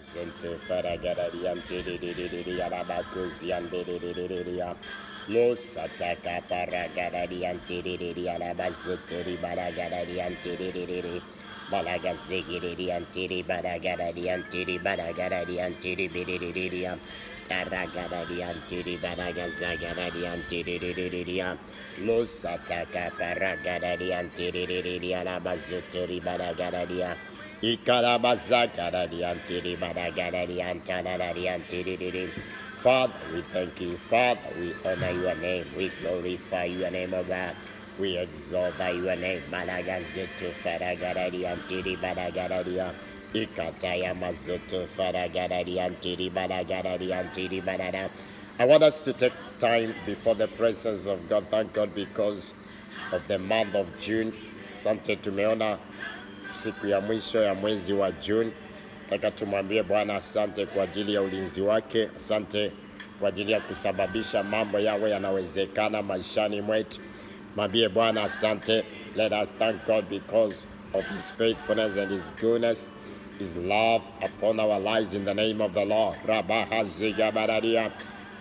Sente Faragadi Antidi Alabacusi and Didia. Lo Sataka Paragadi Antidi Alabazutori Baragadi Antidi. Balagazigidi Antidi Baragadi Antidi Baragadi Antidi Bididia. Taragadi Antidi Baragazagadi Antidi. Lo Sataka Paragadi Antidi Alabazutori Baragadia. Father, we thank you. Father, we honor your name. We glorify your name, O God. We exalt your name. Malagazuto Faragaradi Antiri Badagaradia. Ikataya Mazuto Faragaradi Antiri Badagaradi Antiri Badada. I want us to take time before the presence of God. Thank God because of the month of June. Asante tumeona siku ya mwisho ya mwezi wa June. Nataka tumwambie Bwana asante kwa ajili ya ulinzi wake. Asante kwa ajili ya kusababisha mambo yawe yanawezekana maishani mwetu. Mwambie Bwana asante. Let us thank God because of his faithfulness and his goodness, his love upon our lives in the name of the Lord. Rabahaziga baradia.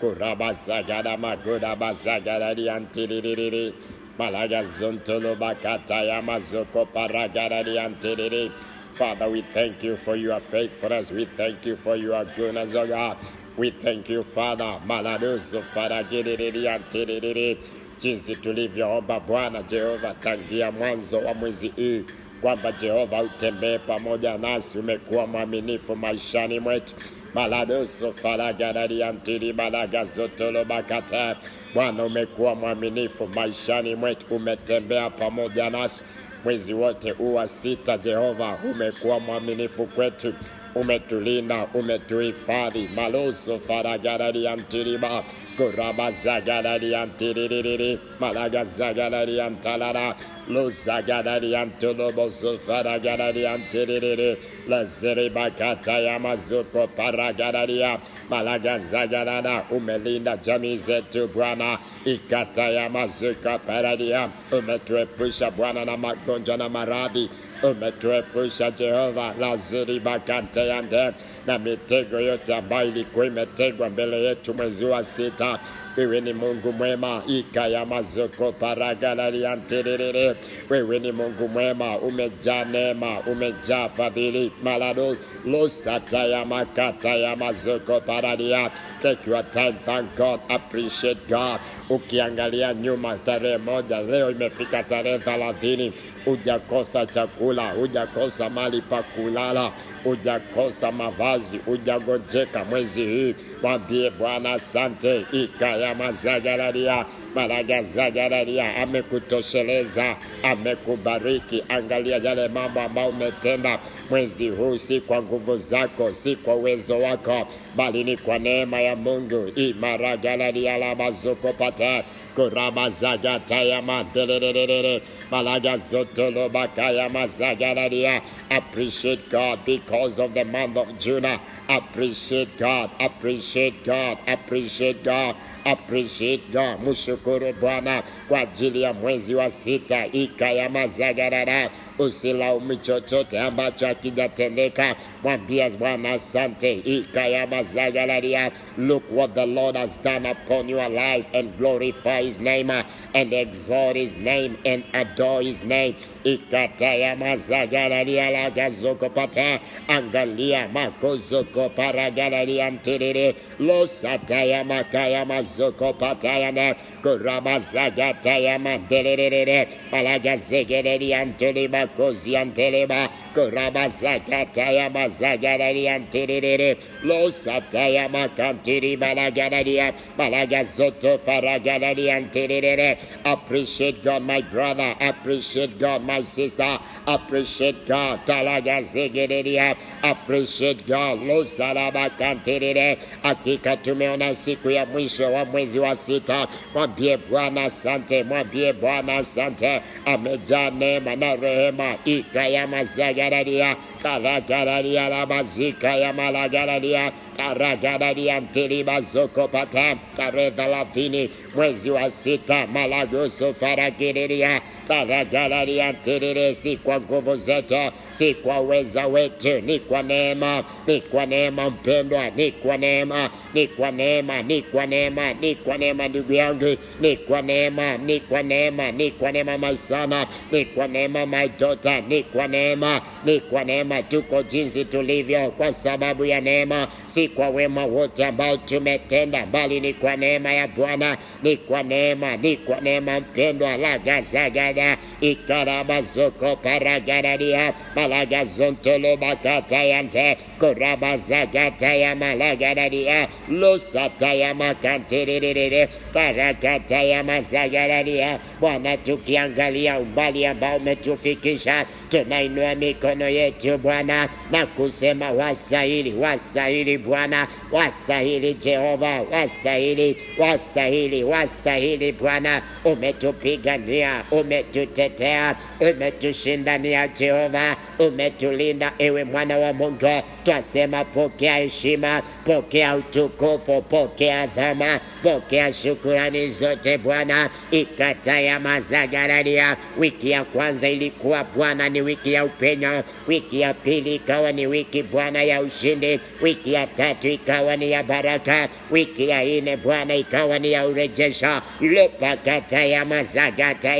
Kurabazagada magoda bazagaradia antiririri. Malaga zontolo bakata yamazoko paragaradi anterere. Father, we thank you for your faithfulness. We thank you for your goodness, O God. We thank you, Father. Maladozo faragiriri anterere. Jinsi tulivyoomba Bwana Jehova tangia mwanzo wa mwezi huu, kwamba Jehova utembee pamoja nasi, umekuwa mwaminifu maishani mwetu. Maladozo faragaradi antiri balaga zotolo bakata. Bwana umekuwa mwaminifu maishani mwetu, umetembea pamoja nasi mwezi wote huu wa 6. Jehova umekuwa mwaminifu kwetu, umetulinda, umetuhifadhi. Maloso faragaradi antiriba kuraba zagaradi antiriri malaga zagaradi antalara lo zagaradi antolobo faragaradi antiriri la zeriba kata ya mazuko paragaradia malaga zagarada. Umelinda jamii zetu Bwana, ikata ya mazuko paradia. Umetuepusha Bwana na magonjwa na maradhi. Umetuepusha Jehova la zeriba kata ya nde na mitego yote ambayo ilikuwa imetegwa mbele yetu mwezi wa 6. Wewe ni Mungu mwema, ikaya mazoko paragalari anterere. Wewe ni Mungu mwema, umejaa neema, umejaa fadhili. Malado losata ya makata ya mazoko paradia. Take your time, thank God, appreciate God. Ukiangalia nyuma tarehe 1, leo imefika tarehe 30. Hujakosa chakula, hujakosa mali pa kulala, hujakosa mavazi, hujagojeka mwezi hii. Mwambie Bwana asante. Ikaya mazagararia malaga zagararia. Amekutosheleza, amekubariki. Angalia yale mambo ambayo umetenda mwezi huu, si kwa nguvu zako, si kwa uwezo wako, bali ni kwa neema ya Mungu. Imaragararia la mazoko pata kuraba zagata ya mandelelelele malaga zotolo bakaya mazagararia. Appreciate God because of the month of June. Appreciate God, appreciate God, appreciate God, appreciate God. Mshukuru Bwana kwa ajili ya mwezi wa 6. Ikaya mazagarara. Usilaumu chochote ambacho hakijatendeka. Mwambie Bwana asante. Ikaya mazagararia. Look what the Lord has done upon your life and glorify his name and exalt his name and adore his name. Ikataya mazagararia la gazoko pata. Angalia makozoko paragararia antiriri. Losataya makaya mazoko pataya na kuraba zagataya mandelere. Malaga zegeri antoliba kozi anteleba kuraba zagataya mazagararia antiriri. Losataya makantiri balagararia malaga zoto faragararia antiriri. Appreciate God, my brother. Appreciate God, my sister. Appreciate God. Talaga zegereria. Appreciate God. Lo salaba kantirire. Hakika tumeona siku ya mwisho wa mwezi wa 6. Mwambie Bwana asante. Mwambie Bwana asante. Amejaa neema na rehema. Ikaya mazagararia. Taragararia la mazika ya malagararia. Taragararia antiliba zoko pata. Tarehe 30 mwezi wa 6. Malagoso faragiriria. taragararia tirire, si kwa nguvu zetu, si kwa uweza wetu, ni kwa neema, ni kwa neema mpendwa, ni kwa neema, ni kwa neema, ni kwa neema, ni kwa neema ndugu yangu, ni kwa neema, ni kwa neema, ni kwa neema maisana, ni kwa neema my daughter, ni kwa neema, ni kwa neema tuko jinsi tulivyo kwa sababu ya neema, si kwa wema wote ambao tumetenda, bali ni kwa neema ya Bwana, ni kwa neema, ni kwa neema mpendwa. Lagazagada ikarabazoko paragaradia malagazontolo bakata yante korabazagata ya malagaradia losata ya makantirire karakata ya mazagaradia. Bwana, tukiangalia umbali ambao umetufikisha, tunainua mikono yetu Bwana na kusema wastahili, wastahili Bwana, wastahili Jehova, wastahili, wastahili, wastahili Bwana. Umetupigania, umetutetea, umetushindania Jehova, umetulinda ewe mwana wa Mungu. Twasema pokea heshima, pokea utukufu, pokea dhama, pokea shukurani zote Bwana. Ikataya mazagararia. Wiki ya kwanza ilikuwa Bwana ni wiki ya upenyo, wiki ya pili ikawa ni wiki Bwana ya ushindi, wiki ya tatu ikawa ni ya baraka, wiki ya nne Bwana ikawa ni ya urejesho. Lepakataya mazagata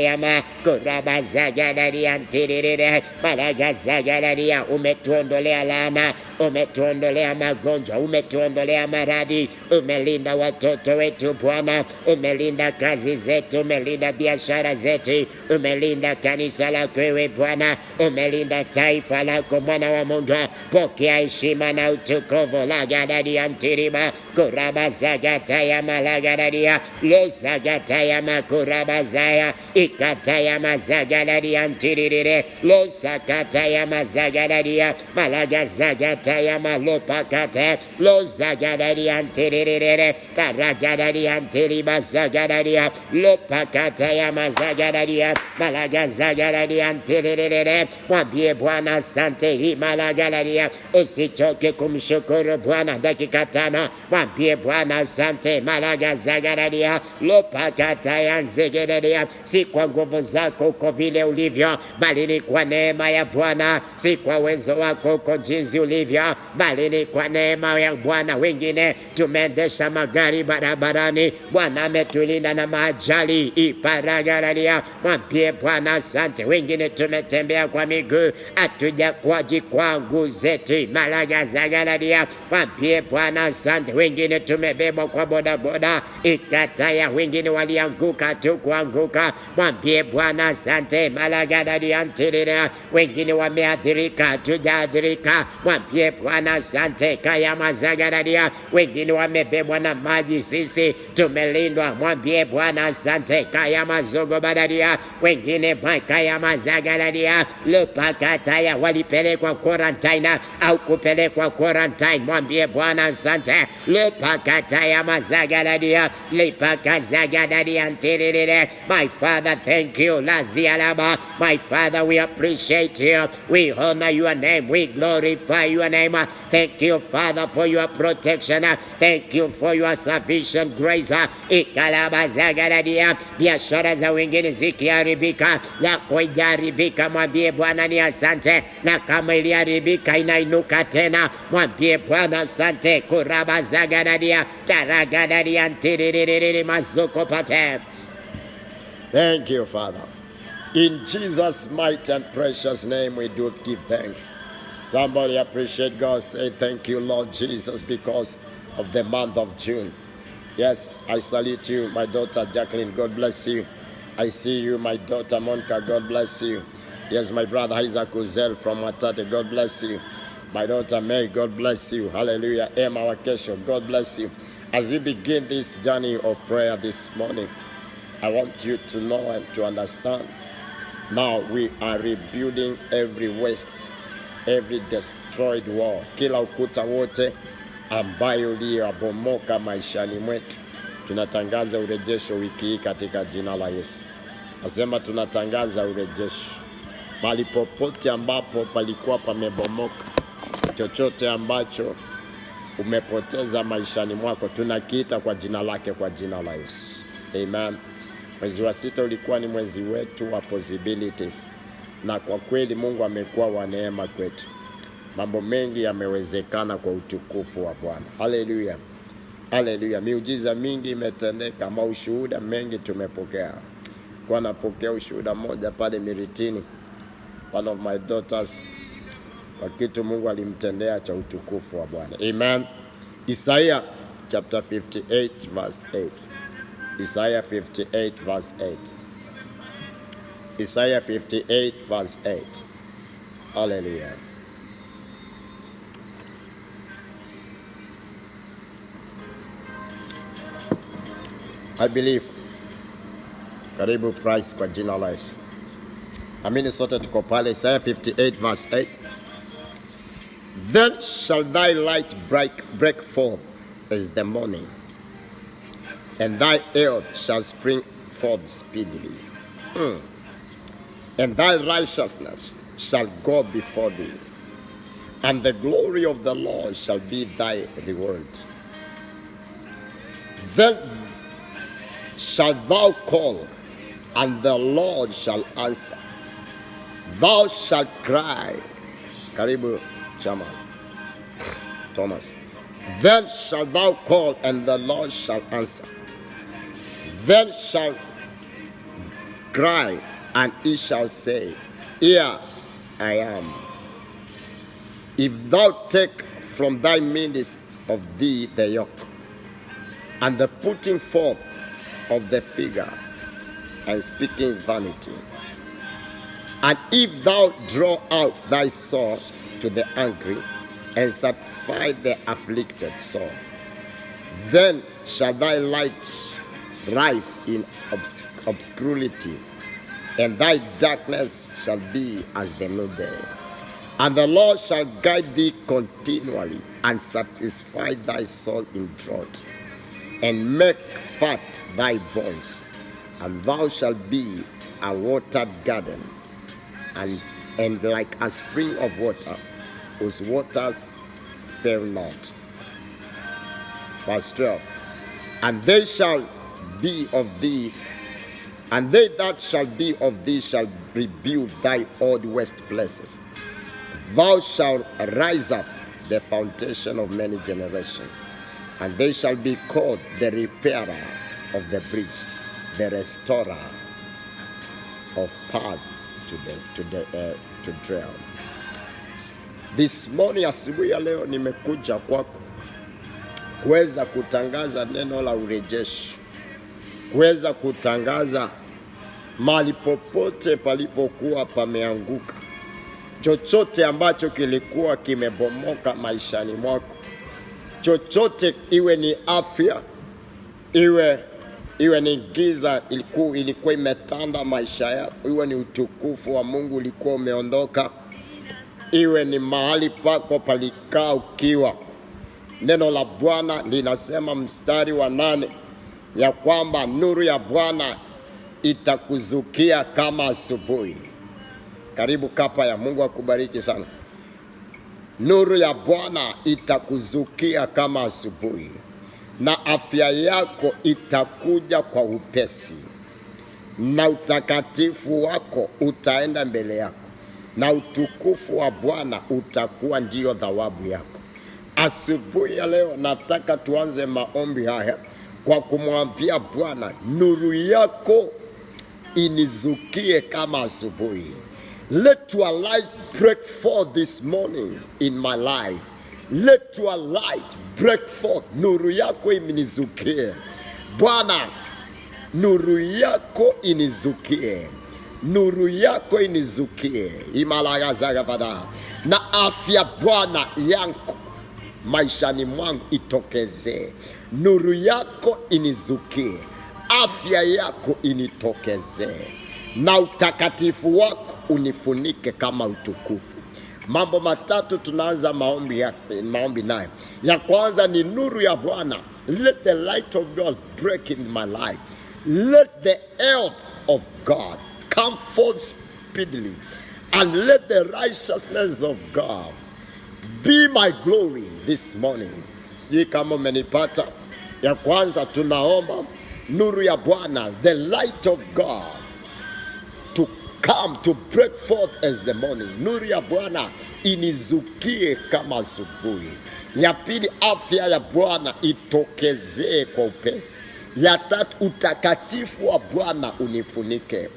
kurabazagararia ntiririre malagazagararia. Umetuondolea laana, umetuondolea magonjwa, umetuondolea maradhi, umelinda watoto wetu Bwana, umelinda kazi zetu, umelinda biashara zetu, umelinda kanisa lako ewe Bwana, umelinda taifa lako mwana wa Mungu. Pokea heshima na utukufu. Lagadaria ntirima kurabazagata malagadaria losagata makurabazaya ikataya mazagadaria ntiririre losakata mazagadaria malagazagata malopakata losagadaria ntiririre karagadaria ntirima zagadaria lopakata mazagadaria malagazagadaria ntiririre. Mwambie Bwana asante hii malagadaria. Usichoke kumshukuru Bwana dakika 5. Mwambie Bwana asante malagazagadaria lopakata nzegadaria. Si kwa nguvu zako uko vile ulivyo, bali ni kwa neema ya Bwana. Si kwa uwezo wako uko jinsi ulivyo, bali ni kwa neema ya Bwana. Wengine tumeendesha magari barabarani, Bwana ametulinda na maajali iparagararia. Mwambie Bwana asante. Wengine tumetembea kwa miguu, hatujakwaji kwa nguu zetu malagazagararia. Mwambie Bwana asante. Wengine tumebebwa kwa bodaboda ikataya, wengine walianguka tu kuanguka. Mwambie Bwana asante malagadaria ntirira. Wengine wameathirika, hatujaadhirika. Mwambie Bwana asante kaya mazagararia. Wengine wamebebwa na maji, sisi tumelindwa. Mwambie Bwana asante kaya mazogo badaria. Wengine kaya mazagararia lopakataya walipelekwa quarantine au kupelekwa quarantine. Mwambie Bwana asante lopakataya mazagararia lepakazagararia ntirire. My Father, thank you. Lazialaba. My Father, we appreciate you. We honor your name. We glorify your name. Thank you, Father, for your protection. Thank you for your sufficient grace. Ikalabazagaradia. Biashara za wengine zikiharibika, yako ijaharibika. Mwambie Bwana ni asante, na kama iliharibika inainuka tena. Mwambie Bwana asante. Kurabazagaradia taragadaria ntiririri mazokopate. Thank you, Father. In Jesus' mighty and precious name we do give thanks. Somebody appreciate God. Say thank you, Lord Jesus, because of the month of June. Yes, I salute you, my daughter Jacqueline. God bless you. I see you, my daughter Monica. God bless you. Yes, my brother Isaac Uzel from Watate. God bless you. My daughter Mary. God bless you. Hallelujah. Emma Wakesho. God bless you. As we begin this journey of prayer this morning, I want you to know and to understand. Now we are rebuilding every waste, every destroyed wall. Kila ukuta wote ambayo uliyobomoka maishani mwetu, tunatangaza urejesho wiki hii katika jina la Yesu. Nasema tunatangaza urejesho. Mahali popote ambapo palikuwa pamebomoka, chochote ambacho umepoteza maishani mwako, tunakiita kwa jina lake, kwa jina la Yesu. Amen. Mwezi wa 6 ulikuwa ni mwezi wetu wa possibilities, na kwa kweli Mungu amekuwa wa neema kwetu. Mambo mengi yamewezekana kwa utukufu wa Bwana. Haleluya. Haleluya. Miujiza mingi imetendeka, maushuhuda mengi tumepokea. Kwa napokea ushuhuda moja pale Miritini, one of my daughters, kwa kitu Mungu alimtendea cha utukufu wa Bwana. Amen. Isaiah chapter 58 verse 8. Isaiah 58 verse 8. Isaiah 58 verse 8. Hallelujah. I believe. Karibu Christ kwa jina la Yesu. Amini sote tuko pale. Isaiah 58 verse 8. Then shall thy light break forth as the morning, and thy earth shall spring forth speedily. And thy righteousness shall go before thee, and the glory of the Lord shall be thy reward. Then shalt thou call, and the Lord shall answer. Thou shalt cry. Karibu Chama Thomas. Then shalt thou call, and the Lord shall answer. Then shalt cry, and he shall say, Here I am. If thou take from thy midst of thee the yoke, and the putting forth of the figure, and speaking vanity, and if thou draw out thy sword to the angry, and satisfy the afflicted soul, then shall thy light rise in obscurity, and thy darkness shall be as the noonday. And the Lord shall guide thee continually, and satisfy thy soul in drought, and make fat thy bones. And thou shalt be a watered garden, and like a spring of water, whose waters fail not. Verse 12. And they shall be of thee, and they that shall be of thee shall rebuild thy old waste places. Thou shalt rise up the foundation of many generations, and they shall be called the repairer of the bridge, the restorer of paths to dwell. This morning, asubuhi ya leo nimekuja kwako kuweza kutangaza neno la urejesho, kuweza kutangaza mahali popote palipokuwa pameanguka, chochote ambacho kilikuwa kimebomoka maishani mwako, chochote, iwe ni afya, iwe ni giza ilikuwa imetanda maisha yako, iwe ni utukufu wa Mungu ulikuwa umeondoka, iwe ni mahali pako palikaa ukiwa. Neno la Bwana linasema mstari wa 8 ya kwamba nuru ya Bwana itakuzukia kama asubuhi. Karibu kapa ya Mungu akubariki sana. Nuru ya Bwana itakuzukia kama asubuhi, na afya yako itakuja kwa upesi, na utakatifu wako utaenda mbele yako, na utukufu wa Bwana utakuwa ndio thawabu yako. Asubuhi ya leo nataka tuanze maombi haya kwa kumwambia Bwana, nuru yako inizukie kama asubuhi. Let your light break forth this morning in my life. Let your light break forth. Nuru yako inizukie. Bwana, nuru yako inizukie. Nuru yako inizukie. Imalagazagavada. Na afya Bwana yangu maishani mwangu itokeze. Nuru yako inizukie. Afya yako initokeze. Na utakatifu wako unifunike kama utukufu. Mambo matatu tunaanza maombi nayo. Ya kwanza ni nuru ya Bwana. Let the light of God break in my life. Let the earth of God come forth speedily. And let the righteousness of God be my glory this morning. Sijui kama umenipata. Ya kwanza tunaomba nuru ya Bwana, the light of God, to come to break forth as the morning. Nuru ya Bwana inizukie kama asubuhi. Ya pili, afya ya Bwana itokezee kwa upesi. Ya tatu, utakatifu wa Bwana unifunike.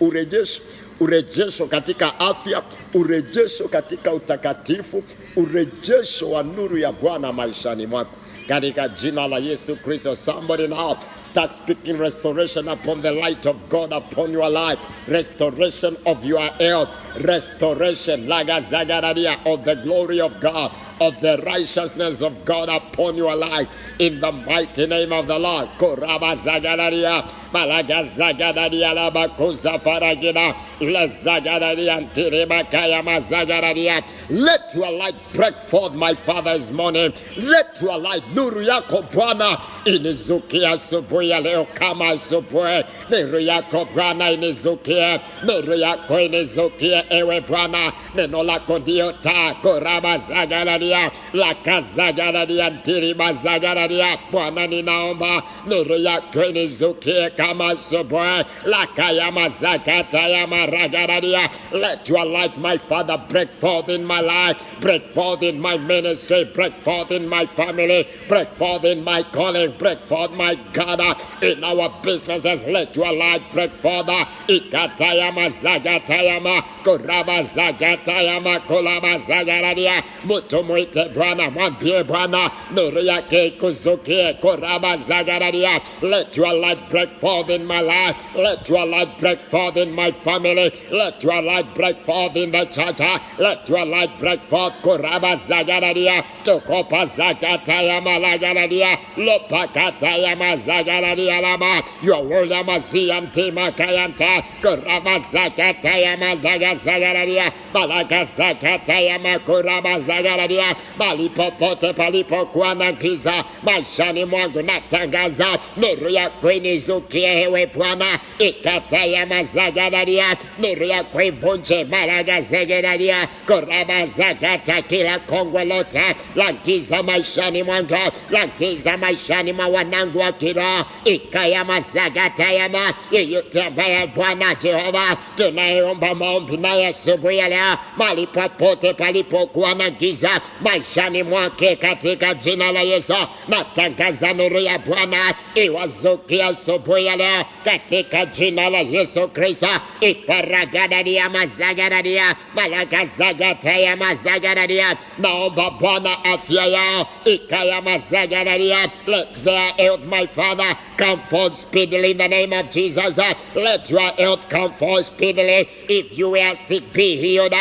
Urejesho katika afya, urejesho katika utakatifu, urejesho wa nuru ya Bwana maishani mwako. Katika jina la Yesu Kristo, somebody now start speaking restoration upon the light of God upon your life. Restoration of your health. Restoration, lagazagaradia, of the glory of God, of the righteousness of God upon your life. In the mighty name of the Lord. Korabazagaradia, malagazagaradia, labakuza faragina, lazagaradia, ntiribakaya mazagaradia. Let your light break forth, my Father's morning. Let your light, nuru yako Bwana inizukie asubuhi ya leo kama asubuhi. Nuru yako Bwana inizukie, nuru yako inizukie ewe Bwana. Neno lako ndio taa. Korabazagaradia, lakazagaradia, ntiribazagaradia. Bwana ninaomba nuru yako inizukie kama asubuhi. Lakayamazakatayamaragardia. Let your light, my Father, break forth in my life, break forth in my ministry, break forth in my family, break forth in my calling, break forth, my God, in our businesses. Let your light break forth. Ikatayamazagatayama, korabazagatayamaa, kolabazagaradia. Mtu mwite Bwana, mwambie Bwana nuru yake ikuzukie. Korabazagaradia. Let your light break forth in my life. Let your light break forth in my family. Let your light break forth in the church. Let your light break forth. Korabazagaradia. Tokopazakatayamalagardia. Lopakatayamazagaradia lama. Your word amaziantimakayanta. Korabazakatayamadagazagaradia. Balagazakatayama korabazagaradia. Palipopote palipokuwa na giza maishani mwangu, natangaza nuru yako inizukie ewe Bwana. Ikatayamazagaradia. Nuru yako ivunje malagazagaradia. Korabazagata kila kongwe lote la giza maishani mwangu, la giza maishani mwa wanangu wa kiroho. Ikayamazagatayamaa. Yeyote ambaye Bwana Jehova tunayeomba maombi naye asubuhi ya leo, mahali popote palipokuwa na giza maishani mwake, katika jina la Yesu natangaza nuru ya Bwana iwazukie asubuhi ya leo, katika jina la Yesu Kristo. Iparagadadia mazagaradia, malagazagatea mazagaradia. Naomba Bwana afya yao ikayamazagaradia. Let their health, my Father, come forth speedily in the name of Jesus. Let your health come forth speedily. If you are sick, be healed.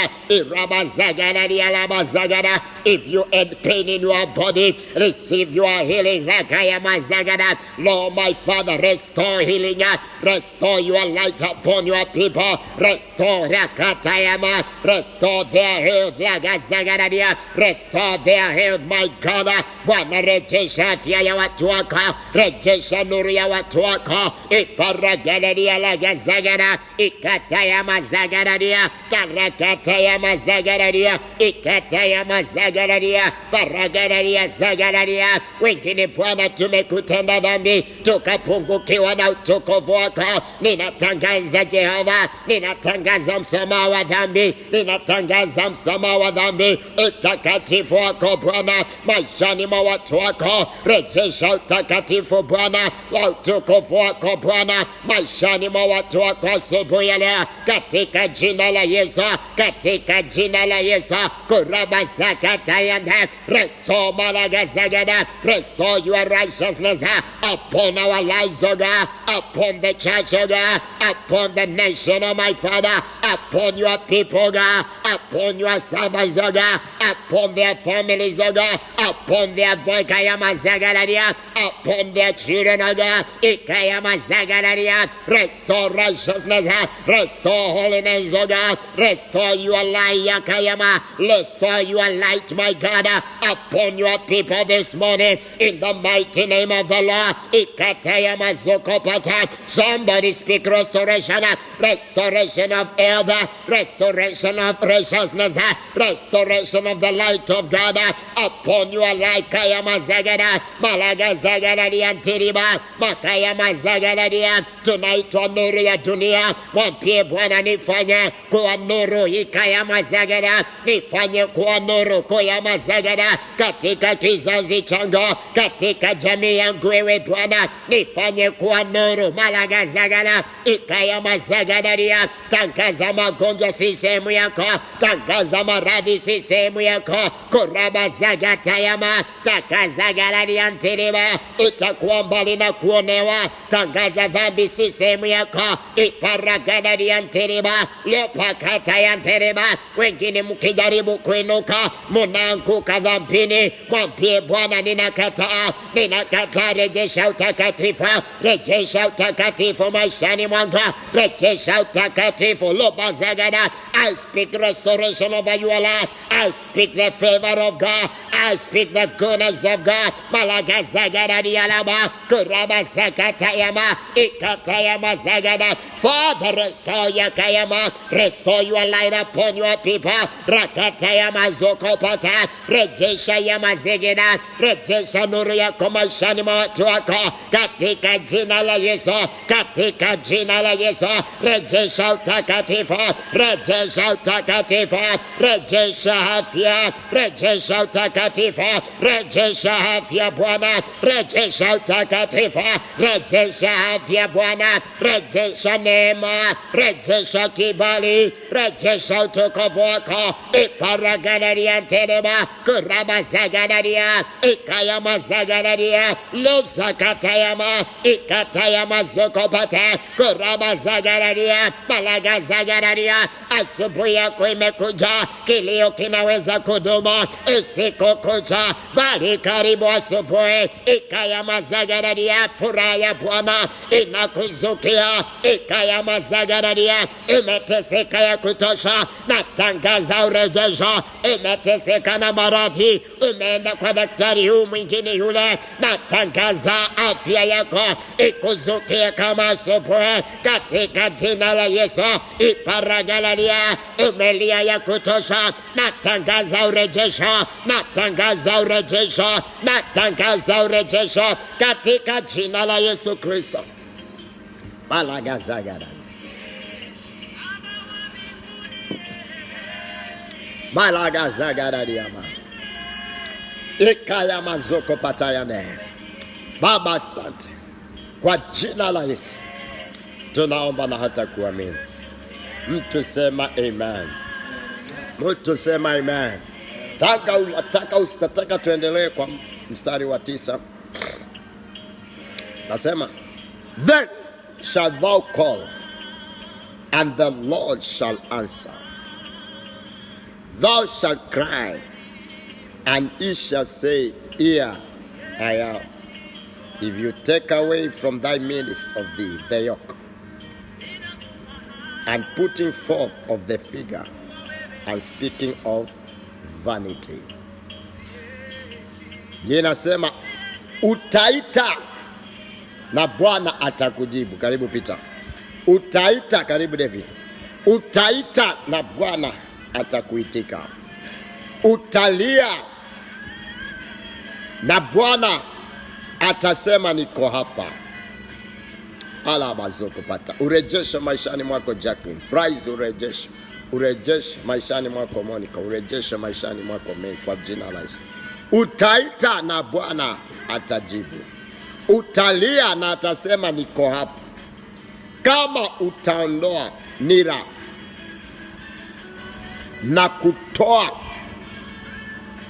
If you had pain in your body, receive your healing. Lord, my Father, restore healing. Restore your light upon your people. Restore Rakatayama. Restore their health. Restore their health, my God. Bwana, rejesha afya ya watu wako. Rejesha nuru ya watu wako. Iparagadadia lagazagara. Ikatayama zagaradia. Tarakatayama zagaradia. Ikatayama zagaradia. Paragadadia zagaradia. Wengine Bwana tumekutenda dhambi, tukapungukiwa na utukufu wako. Ninatangaza Jehova, ninatangaza msamaha wa dhambi, ninatangaza msamaha wa dhambi. Utakatifu wako Bwana maishani mwa watu wako. Rejesha utakatifu Bwana wa utukufu wako Bwana maishani mwa watu wako asubuhi ya leo, katika jina la Yesu, katika jina la Yesu. Kurabazakatayanda. Restore malagazagada. Restore your righteousness upon our lives, O God, upon the church, O God, upon the nation, O my Father, upon your people, O God, upon your servants, O God, upon their families, O God, upon their Ikayamazagaradia, upon their children, O God. Ikayamazagaradia. Restore righteousness, restore holiness, O God, restore your light, Yakayama. Restore your light, my God, upon your people this morning, in the mighty name of the Lord. Ikatayamazokopata. Somebody speak restoration, restoration of health, wealth, restoration of righteousness, restoration of the light of God upon your life. Kaya mazagada, malaga zagada diantiriba, makaya mazagada dia. Tunaitwa nuru ya dunia. Mwambie Bwana, nifanye kuwa nuru. Ikaya mazagada, nifanye kuwa nuru kuya mazagada katika kizazi changu, katika jamii yangu. Wewe Bwana, nifanye kuwa nuru. Malaga zagada, ikaya mazagada dia. Tangaza magonjwa si sehemu yako, tangaza maradhi si sehemu yako. Kuraba zagata yama, takaza galadi antiriba, itakuwa mbali na kuonewa. Tangaza dhambi si sehemu yako, iparagada di antiriba, lepakata ya antiriba. Wengine mkijaribu kuinuka, mnaanguka dhambini. Mwambie Bwana, ninakataa, ninakataa. Rejesha utakatifu, rejesha utakatifu maishani mwangu, rejesha utakatifu. Loba zagada, I speak restoration over your life. I speak the favor of God. I speak the goodness of God. Malaga zagada di alaba, kuraba zakata yama, ikata yama zagada. Father, restore your kayama, restore your light upon your people. Rakata yama zokopata, rejesha yama zagada, rejesha nuru yako maishani mwa watu wako, katika jina la Yesu, katika jina la Yesu. Rejesha utakatifu, rejesha utakatifu, rejesha afya, rejesha utakatifu, rejesha afya Bwana, rejesha utakatifu, rejesha afya Bwana, rejesha neema, rejesha kibali, rejesha utukufu wako. Iparagadaria ntenema, kuraba zagadaria, ikayama zagadaria, losakatayama, ikatayama zokopata, kuraba zagadaria, malaga zagadaria. Asubuhi yako imekuja, kilio kinaweza kudumu usiku kuja, bali karibu asubuhi. Ikayama zagadaria, furaha ya Bwana inakuzukia. Ikayama zagadaria, imeteseka ya kutosha, natangaza urejesho. Imeteseka na maradhi, umeenda kwa daktari huu mwingine yule, natangaza afya yako ikuzukie kama asubuhi katika jina la Yesu. Iparagalalia, umelia ya kutosha, natangaza urejesho, natangaza urejesho, natangaza urejesho katika jina la Yesu Kristo. Malagazagada, malagazagada diama, ikaya mazoko patayane. Baba, asante kwa jina la Yesu tunaomba na hata kuamini. Mtu sema amen. Mtu sema amen. Taka tuendelee kwa mstari wa 9. Nasema, then shall thou call, and the Lord shall answer. Thou shalt cry, and he shall say, here I am. If you take away from thy midst of thee the yoke, and putting forth of the figure, and speaking of vanity. Ninasema utaita na Bwana atakujibu. Karibu Peter. Utaita, karibu David. Utaita na Bwana atakuitika. Utalia na Bwana atasema niko hapa. Ala bazoko pata. Urejesho maishani mwako Jacqueline. Prize urejesho. Urejesho maishani mwako Monica. Urejesho maishani mwako May kwa jina la Yesu. Utaita na Bwana atajibu. Utalia na atasema niko hapa. Kama utaondoa nira na kutoa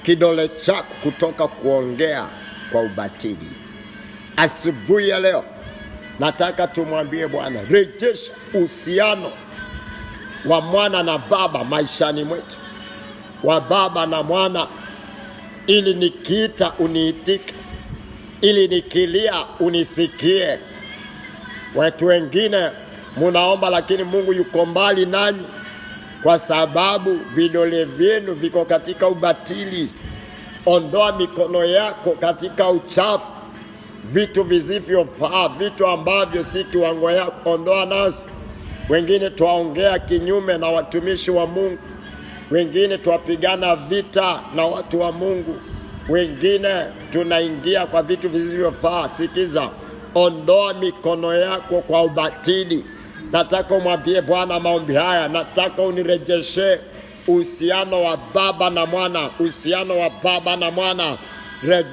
kidole chako kutoka kuongea kwa ubatili, asubuhi ya leo nataka tumwambie Bwana, rejesha uhusiano wa mwana na baba maishani mwetu, wa baba na mwana, ili nikiita uniitike, ili nikilia unisikie. Watu wengine munaomba lakini Mungu yuko mbali nanyi kwa sababu vidole vyenu viko katika ubatili. Ondoa mikono yako katika uchafu, vitu visivyofaa, vitu ambavyo si kiwango yako, ondoa nazo. wengine twaongea kinyume na watumishi wa Mungu, wengine twapigana vita na watu wa Mungu, wengine tunaingia kwa vitu visivyofaa. Sikiza, ondoa mikono yako kwa ubatili. Nataka umwambie Bwana maombi haya, nataka unirejeshe uhusiano wa baba na mwana, uhusiano wa baba na mwana.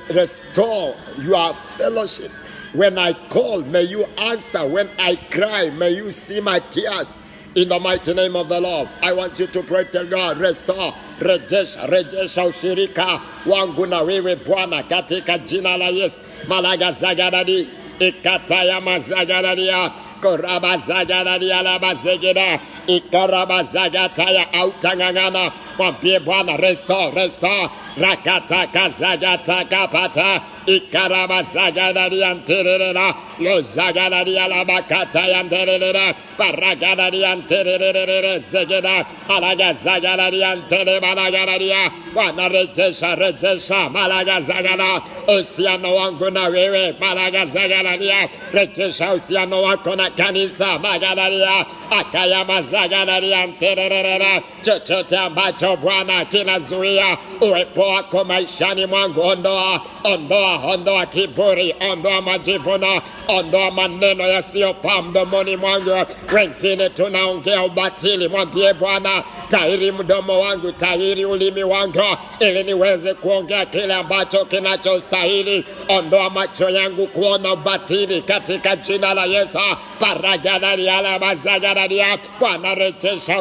Restore your fellowship. When I call, may you answer. When I cry, may you see my tears. In the mighty name of the Lord, I want you to pray to God. Restore, rejesha ushirika wangu na wewe Bwana, katika jina la Yesu. Malaga zagadadi, ikataya mazagadadia, koraba zagadadia la bazegeda, ikaraba zagataya autangangana. Mwambie Bwana, restore, rakataka zagataka pata, ikaraba zagadadia ntererera, lo zagadadia la bakataya ntererera, paragadadia ntererera zegeda, alaga zagadadia ntere malagadadia. Bwana rejesha, malaga zagada, uhusiano wangu na wewe, malaga zagadadia, rejesha uhusiano wako na kanisa, magadadia, akaya mazagadadia ntererera. Chochote ambacho Bwana kinazuia uwepo wako maishani mwangu, ondoa kiburi, ondoa majivuno, ondoa maneno yasiyofaa mdomoni mwangu. Wengine tunaongea ubatili, mwambie Bwana, tahiri mdomo wangu, tahiri ulimi wangu, ili niweze kuongea kile ambacho kinachostahili. Ondoa macho yangu kuona ubatili katika jina la Yesu. Paragadaria la mazagadaria. Bwana rejesha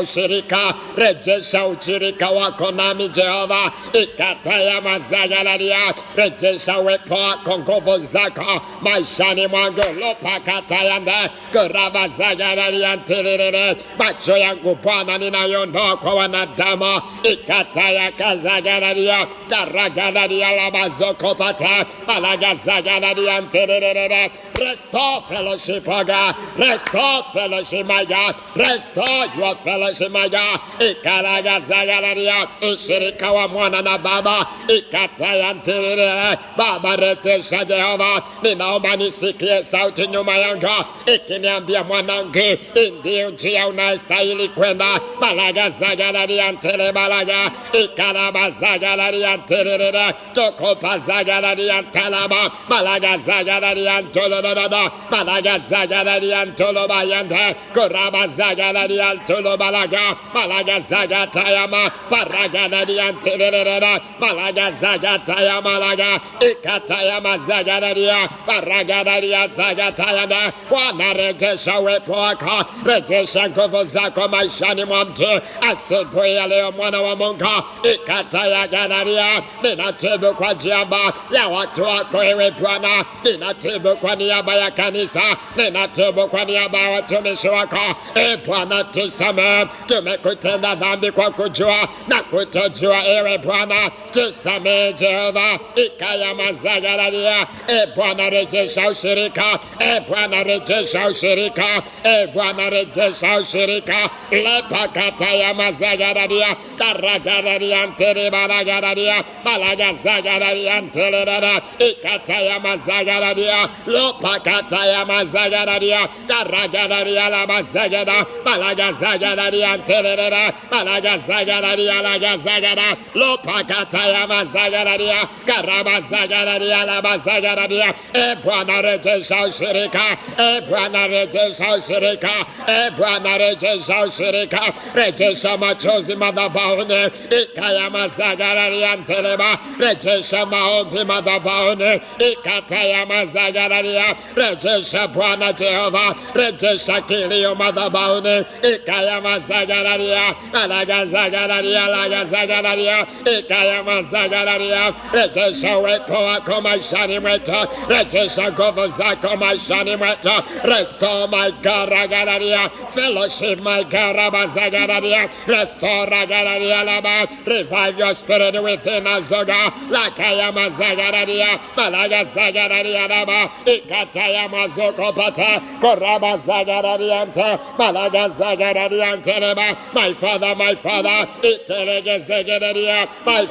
ushirika wako nami Jehova, ikataya mazagadaria. Rejesha uwepo wako, nguvu zako maishani mwangu, lopakataya nda kurava zagadaria ntirere. Macho yangu Bwana ninayondoa kwa wanadamu, ikataya kazagadaria, taragadaria la mazokopata, malaga zagadaria ntirere. Restore fellowship, oh God. Restore fellowship, my God. Restore your fellowship, my God. Ikaraga zagadaria, ushirika wa mwana na baba, ikataya ntirere. Baba rejesha Jehova, ninaomba nisikie sauti nyuma yangu ikiniambia, mwanangu, ndiyo njia unastahili kwenda. Malaga zagadaria ntere malaga, ikaraba zagadaria nterere, tokopa zagadaria ntalaba, malaga zagadaria ntolododada, malaga zagadaria ntolobayande, koraba zagadaria ntolobalaga, malaga zagatayama, paragadaria nterere, malaga zagataya malaga, ikatayama zagadaria, paragadaria zagatayana. Bwana rejesha uwepo wako, rejesha nguvu zako maishani mwa mtu asubuhi ya leo, mwana wa Mungu, ikataya gadaria. Ninatibu kwa niaba ya watu wako ewe Bwana, ninatibu kwa niaba ya kanisa, ninatibu kwa niaba ya watumishi wako. Bwana tusamehe, tumekutenda dhambi kwa kujua na kutojua ewe Bwana, tusamehe Jehova, ikaya mazagadaria. Bwana rejesha ushirika, Bwana rejesha ushirika, Bwana rejesha ushirika, lepakataya mazagadaria, taragadaria ntere balagadaria, malaga zagadaria nterera, ikataya mazagadaria, lopakataya mazagadaria, taragadaria la mazagada, malaga zagadaria nterera, malaga zagadaria la gazagada, lopakataya mazagadaria, karaba zagadaria la mazagadaria. Bwana rejesha ushirika, Bwana rejesha ushirika, Bwana rejesha ushirika, rejesha machozi madhabahuni, ikaya mazagadaria nteleba, rejesha maombi madhabahuni, ikataya mazagadaria, rejesha Bwana Jehova, rejesha kilio madhabahuni, ikaya mazagadaria, alaga zagadaria, alaga zagadaria, ikaya mazagadaria. Rejesha uwepo wako maishani mwetu, rejesha nguvu zako maishani mwetu. Restore my God, ragadaria, fellowship my God, rabazagadaria, restore ragadaria laba, revive your spirit within us, O God, lakaya mazagadaria, malaga zagadaria laba, ikataya mazokopata, koraba zagadaria nte, malaga zagadaria nte leba. My Father, iterege zagadaria, my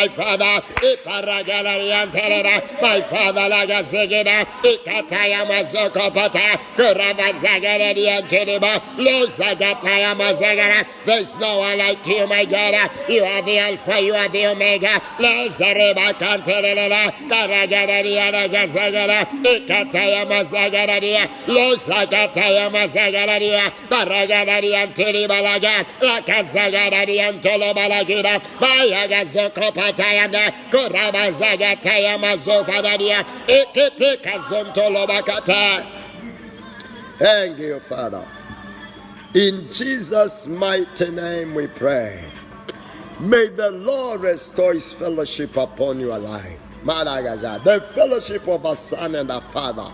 Father, iparagadaria nte, My Father, Lagazegeda, Ikataya Mazokopata, Kurabazagaradia Tediba, Losagataya Mazagara. There's no one like you, my God. You are the Alpha, you are the Omega. Lazareba Canterela, Taragadaria Gazagara, Ikataya Mazagaradia, Losagataya Mazagaradia, Baragadaria Tedibalaga, Lakazagaradia Tolobalagida, Bayagazokopatayana, Kurabazagata. Thank you, Father. In Jesus' mighty name we pray. May the Lord restore his fellowship upon your life. The fellowship of a son and a father,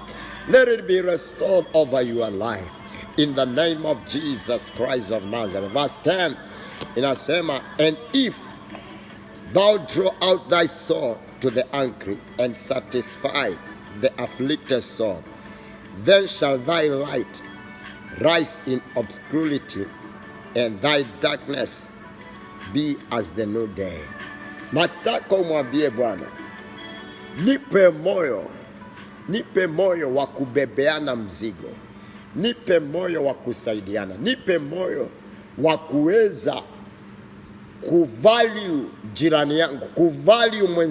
let it be restored over your life. In the name of Jesus Christ of Nazareth. Verse 10 inasema, and if thou draw out thy sword to the angry and satisfy the afflicted soul, then shall thy light rise in obscurity, and thy darkness be as the noonday. Nataka umwambie Bwana, nipe moyo wa kubebeana mzigo, nipe moyo wa kusaidiana, nipe moyo wa kuweza kuvalue jirani yangu, kuvalue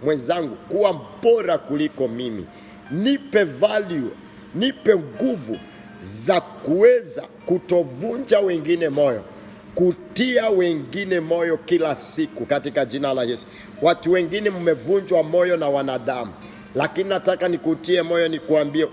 mwenzangu kuwa bora kuliko mimi. Nipe value, nipe nguvu za kuweza kutovunja wengine moyo, kutia wengine moyo kila siku katika jina la Yesu. Watu wengine mmevunjwa moyo na wanadamu, lakini nataka nikutie moyo, nikuambie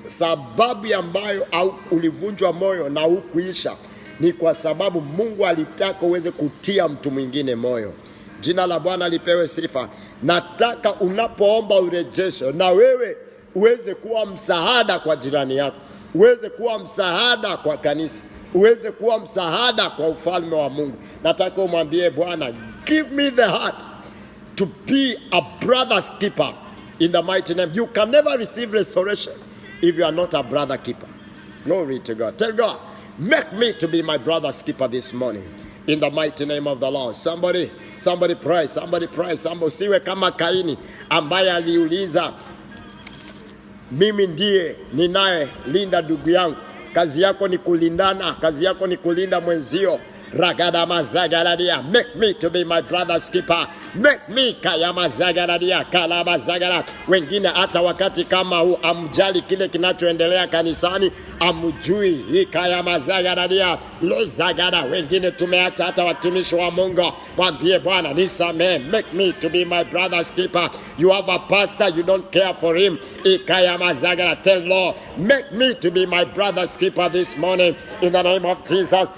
sababu ambayo ulivunjwa moyo na hukuisha ni kwa sababu Mungu alitaka uweze kutia mtu mwingine moyo. Jina la Bwana lipewe sifa. Nataka unapoomba urejesho, na wewe uweze kuwa msaada kwa jirani yako, uweze kuwa msaada kwa kanisa, uweze kuwa msaada kwa ufalme wa Mungu. Nataka umwambie Bwana, give me the heart to be a brother's keeper in the mighty name. You can never receive restoration if you are not a brother keeper. Glory to God. Tell God, make me to be my brother's keeper this morning in the mighty name of the Lord. Somebody pray, somebody pray. Usiwe kama Kaini ambaye aliuliza, mimi ndiye ninaye linda ndugu yangu. Kazi yako ni kulindana, kazi yako ni kulinda mwenzio. Ragada mazagaradia, make me to be my brother's keeper. Make me kaya mazagaradia, kalaba zagara. Wengine hata wakati kama huu amjali kile kinachoendelea kanisani, amjui kaya mazagaradia, lo zagara. Wengine tumeacha hata watumishi wa Mungu. Mwambie Bwana, nisamehe, make me to be my brother's keeper. You have a pastor, you don't care for him. Ikaya mazagara, tell Lord, make me to be my brother's keeper this morning in the name of Jesus.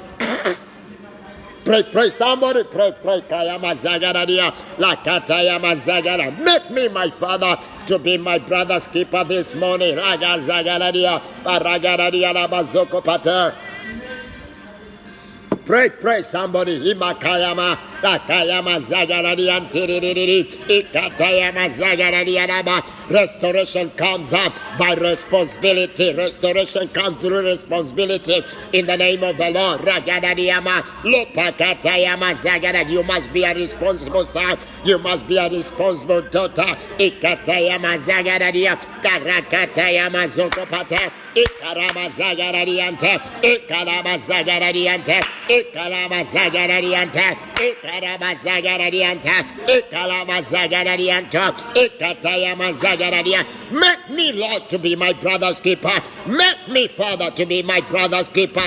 Pray, somebody pray. Kaya mazagaradia, lakata ya mazagara. Make me, my Father, to be my brother's keeper this morning. Raga zagaradia, baragaradia la bazoko pata. Pray, somebody. Imakayama, lakayama zagaradia, ntiriri, ikatayama zagaradia naba. Restoration comes up by responsibility. Restoration comes through responsibility in the name of the Lord. You must be a responsible son. You must be a responsible daughter. Make me, Lord, to be my brother's keeper. Make me, Father, to be my brother's keeper.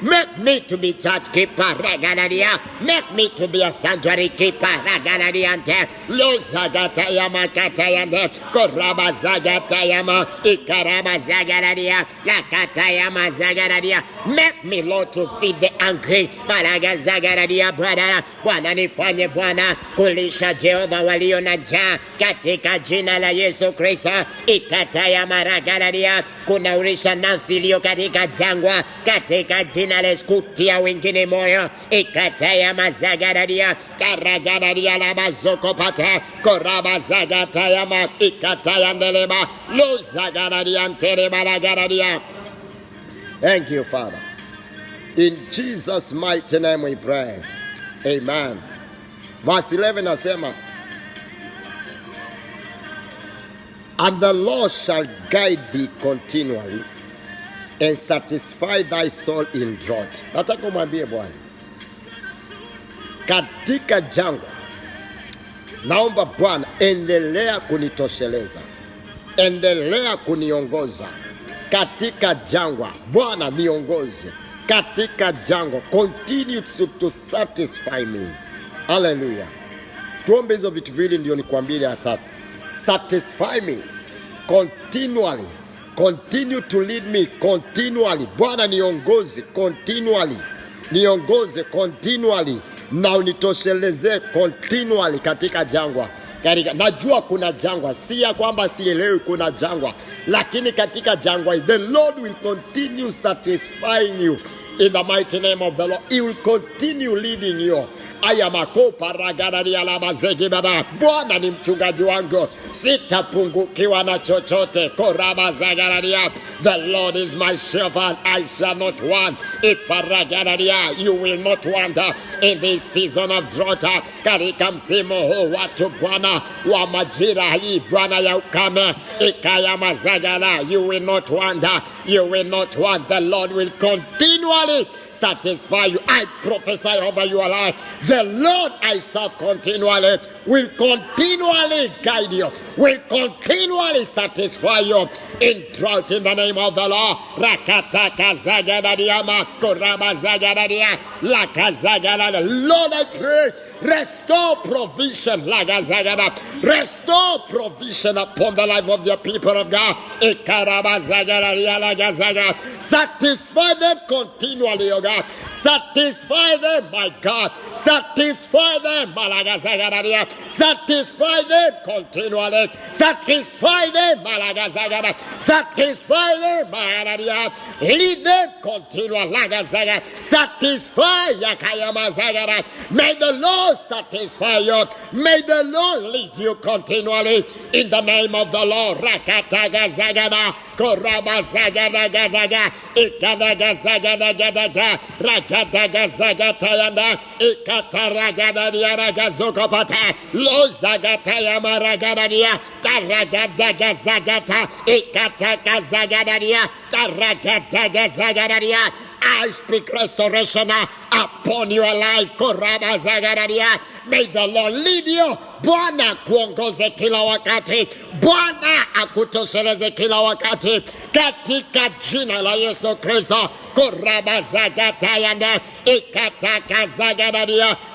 Make me to be church keeper. Make me to be a sanctuary keeper. Make me, Lord, to feed the hungry. Bwana nifanye Bwana kulisha Jehova walio na njaa katika jina la Yesu Kristo. Ikataya maragaradia, kunaurisha nafsi iliyo katika jangwa katika jina la Yesu, kutia wengine moyo. Ikataya mazagaradia, karagaradia la bazoko pate, koraba zagataya ma, ikataya ndeleba, lo zagaradia ntereba lagaradia. Thank you, Father. In Jesus' mighty name we pray. Amen. Verse 11 nasema, and the Lord shall guide thee continually and satisfy thy soul in drought. Nataka umwambie Bwana, katika jangwa, naomba Bwana endelea kunitosheleza, endelea kuniongoza katika jangwa. Bwana niongoze katika jangwa. Continue to satisfy me. Hallelujah. Tuombe hizo vitu vile ndio nikwambie ya tatu. Satisfy me continually. Continue to lead me continually. Bwana niongoze continually. Niongoze continually. Na unitosheleze continually katika jangwa. Najua kuna jangwa, si ya kwamba sielewi kuna jangwa, lakini katika jangwa the Lord will continue satisfying you in the mighty name of the Lord. He will continue leading you. Bwana ni mchungaji wangu, sitapungukiwa na chochote. The Lord is my shepherd, I shall not want. You will not wander in this season of drought. Katika msimu huu watu Bwana wa majira hii, Bwana ya ukame, you will not wander, you will not want. The Lord will continually satisfy you. I prophesy over your life. The Lord I serve continually will continually guide you, will continually satisfy you in drought in the name of the Lord. Lord, I pray, restore provision, restore provision upon the life of the people of God. Satisfy them continually, O God. Satisfy them, my God. Satisfy them, satisfy them continually. Satisfy them, satisfy them, lead them continually. Satisfy Yakayama. May the Lord satisfy you. May the Lord lead you continually in the name of the Lord. Rakataga Zagada, Koraba Zagada Gadaga, Ikadaga Zagada Gadaga, Rakataga Zagatayanda, Ikataragada Yaragazokopata, Lozagataya Maragadaria, Taragadaga Zagata, Ikataka Zagadaria, Taragadaga Zagadaria. I speak restoration upon your life. May the Lord lead you. Bwana kuongoze kila wakati. Bwana akutosheleze kila wakati. Katika jina la Yesu Kristo. Korabazagata ikataka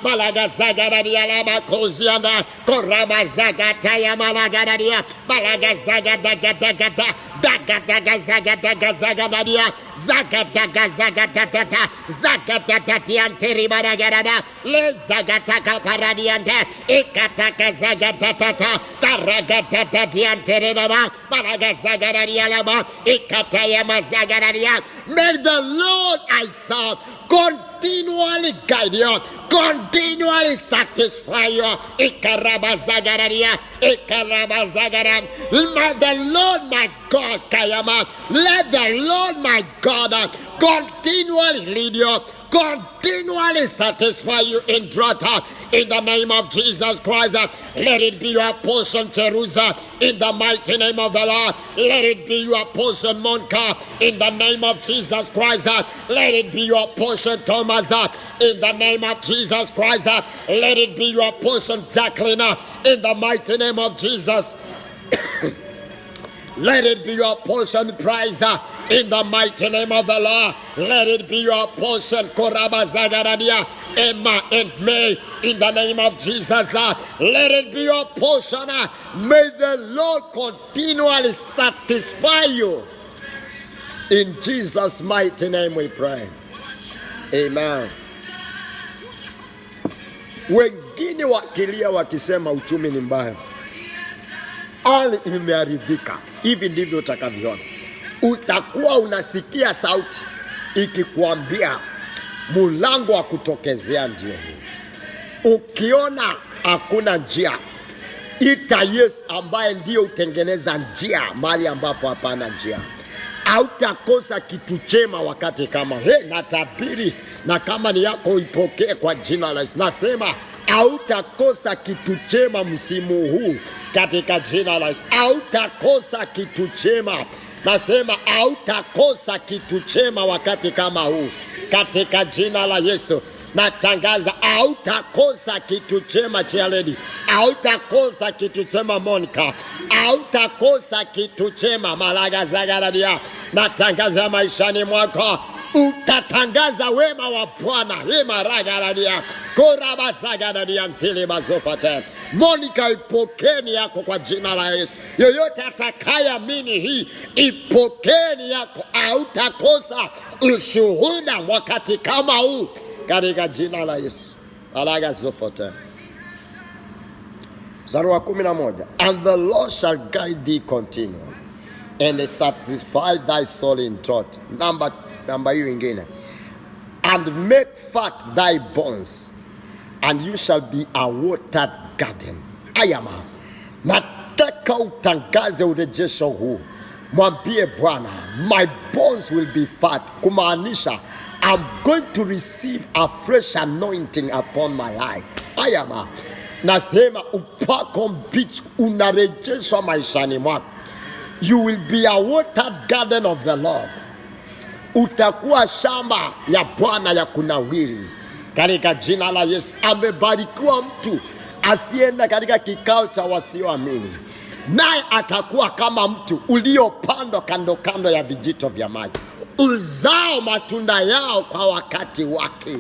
malagazagadaria lama kuzianda. Korabazagata ya malagadaria. Malagazagadagadagada. Dagadagazagadagadagadaria. Zagadagazagadagadagada. Zagadagadianteribaragada. Lezagataka paradiante. Ikataka zagadatata. Taragadagadianterida. Malagazagadaria lama. Ikataya mazagadaria. May the Lord I serve continually guide you, continually satisfy you. Ikarabazagararia, Ikarabazagaram. Let the Lord my God, Kayama, let the Lord my God continually lead you, continually satisfy you in drought. In the name of Jesus Christ, let it be your portion, Jerusalem. In the mighty name of the Lord, let it be your portion, Monka. In the name of Jesus Christ, let it be your portion, Thomas. In the name of Jesus Christ, let it be your portion, Jacqueline. In the mighty name of Jesus, let it be your portion, Price. In the mighty name of the Lord, let it be your portion, Koraba Zagaradia, Emma and May. In the name of Jesus, let it be your portion. May the Lord continually satisfy you. In Jesus' mighty name we pray. Amen. Wengine wakilia wakisema uchumi ni mbaya, hali imeharibika. Hivi ndivyo utakavyoona. Utakuwa unasikia sauti ikikuambia mulango wa kutokezea ndio huu. Ukiona hakuna njia, ita Yesu ambaye ndio utengeneza njia mahali ambapo hapana njia. hautakosa kitu chema wakati kama natabiri, na kama ni yako ipokee kwa jina la Yesu. Nasema hautakosa kitu chema msimu huu katika jina la Yesu. Hautakosa kitu chema. Nasema hautakosa kitu chema wakati kama huu katika jina la Yesu. Natangaza hautakosa kitu chema Chialedi, hautakosa kitu chema Monica, hautakosa kitu chema Malaga Zagaradia. Natangaza maishani mwako utatangaza wema wa Bwana. Maragaradia Koraba Zagaradia Ntili Bazofate. Monica, ipokeni yako kwa jina la Yesu. Yoyote atakayeamini hii, ipokeni yako. Hautakosa ushuhuda wakati kama huu katika jina la Yesu. Alaga zofote. Mstari wa 11. And the Lord shall guide thee continually and satisfy thy soul in drought. Namba hiyo ingine. And make fat thy bones, and you shall be a watered garden. Ayama. Nataka utangaze urejesho huu. Mwambie Bwana, my bones will be fat. Kumaanisha I'm going to receive a fresh anointing upon my life. Ayama. Nasema upako mbichi unarejeshwa maishani mwako. You will be a watered garden of the Lord. Utakuwa shamba ya Bwana ya kunawiri katika jina la Yesu. Amebarikiwa mtu asienda katika kikao cha wasioamini, naye atakuwa kama mtu uliopandwa kando kando ya vijito vya maji, uzao matunda yao kwa wakati wake.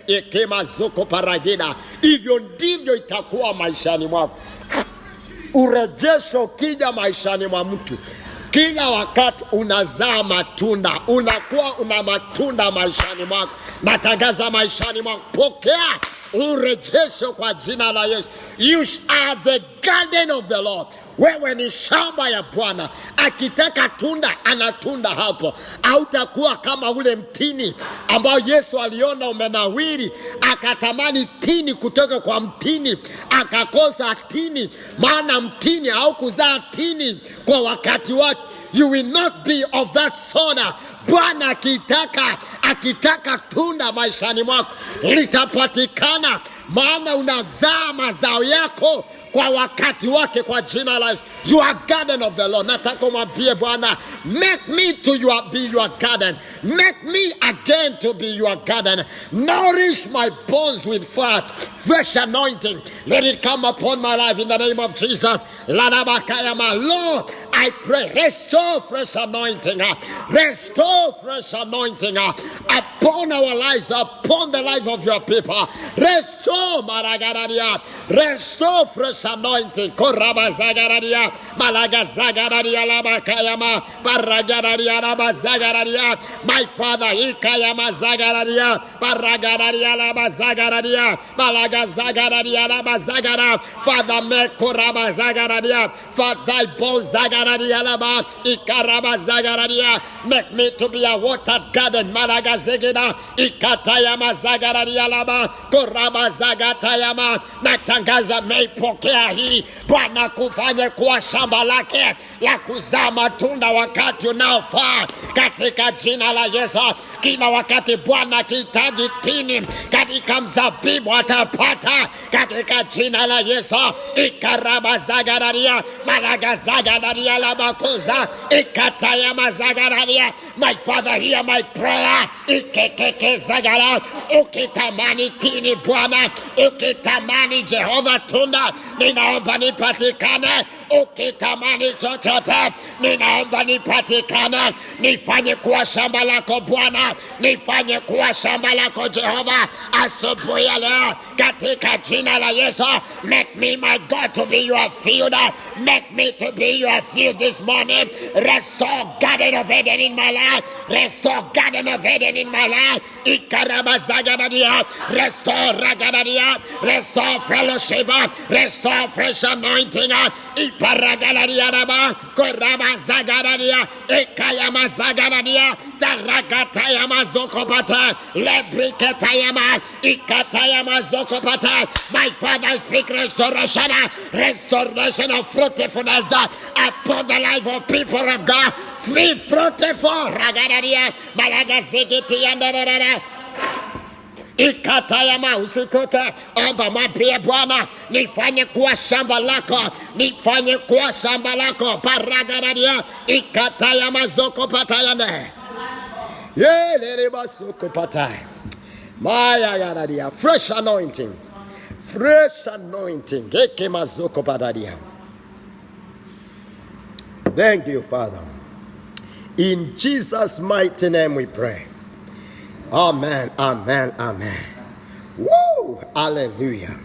Ekema zoko paragida. Hivyo ndivyo itakuwa maishani mwako. Urejesho kija maishani mwa mtu, kila wakati unazaa matunda, unakuwa una matunda maishani mwako. Natangaza maishani mwako, pokea urejesho kwa jina la Yesu. You are the garden of the Lord. Wewe ni shamba ya Bwana. Akitaka tunda anatunda hapo. Hautakuwa kama ule mtini ambao Yesu aliona umenawiri, akatamani tini kutoka kwa mtini, akakosa tini, maana mtini haukuzaa tini kwa wakati wake. You will not be of that sort. Bwana akitaka tunda maishani mwako litapatikana, maana unazaa mazao yako kwa wakati wake kwa jina la Yesu. You are garden of the Lord. Nataka mwambie Bwana, make me to be your garden. Make me again to be your garden. Nourish my bones with fat, fresh anointing. Let it come upon my life in the name of Jesus. Lord, I pray, restore fresh anointing. Restore fresh anointing upon our lives, upon the life of your people. Restore Maragaradia. Restore fresh anointing. Koraba Zagaradia. Malaga Zagaradia Labakayama. Baragaradia Laba Zagaradia. My Father, Ikayama Zagaradia. Baragaradia Laba Zagaradia. Malaga Zagaradia Laba Zagara. Father, make Koraba Zagaradia. For thy bones Zagaradia Laba. Ikaraba Zagaradia. Make me to be a watered garden. Malaga Zegida. Ikatayama Zagaradia Laba. Koraba Zagatayama. Natangaza meipokea hii. Bwana kufanya kuwa shamba lake la kuzaa matunda wakati unaofaa katika jina la Yesu. Kila wakati Bwana kihitaji tini katika mzabibu atapata katika jina la Yesu. Ikaraba Zagararia. Malaga Zagararia Labakoza. Ikatayama Zagararia. My Father, hear my prayer. Ikekeke Zagara. Ukitamani tini Bwana, ukitamani Jehova tunda, ninaomba nipatikane. Ukitamani chochote, ninaomba nipatikane. Nifanye kuwa shamba lako Bwana, nifanye kuwa shamba lako Jehova asubuhi ya leo katika jina la Yesu. Make me, my God, to be your field. Make me to be your field this morning. Restore Garden of Eden in my life. life. Restore Garden of Eden in my life. Ikarabazagadadia. Restore Ragadadia. Restore fellowship. Restore fresh anointing. Iparagadadia. Korabazagadadia. Ikayamazagadadia. Taragatayamazokopata. Lebrikatayama. Ikatayamazokopata. My Father, speak restoration. Restoration of fruitfulness upon the life of people of God. Be fruitful. Ragadadia. Malagazigiti and Ikatayama. Usikoke. Omba mwambie Bwana, nifanye kuwa shamba lako. Nifanye kuwa shamba lako. Paragadadia. Ikatayama zoko patayane. Leleba soko patay. Maya gadadia. Fresh anointing. Fresh anointing. Gekema zoko patadia. Thank you, Father. In Jesus' mighty name we pray. Amen, amen, amen. Woo! Hallelujah.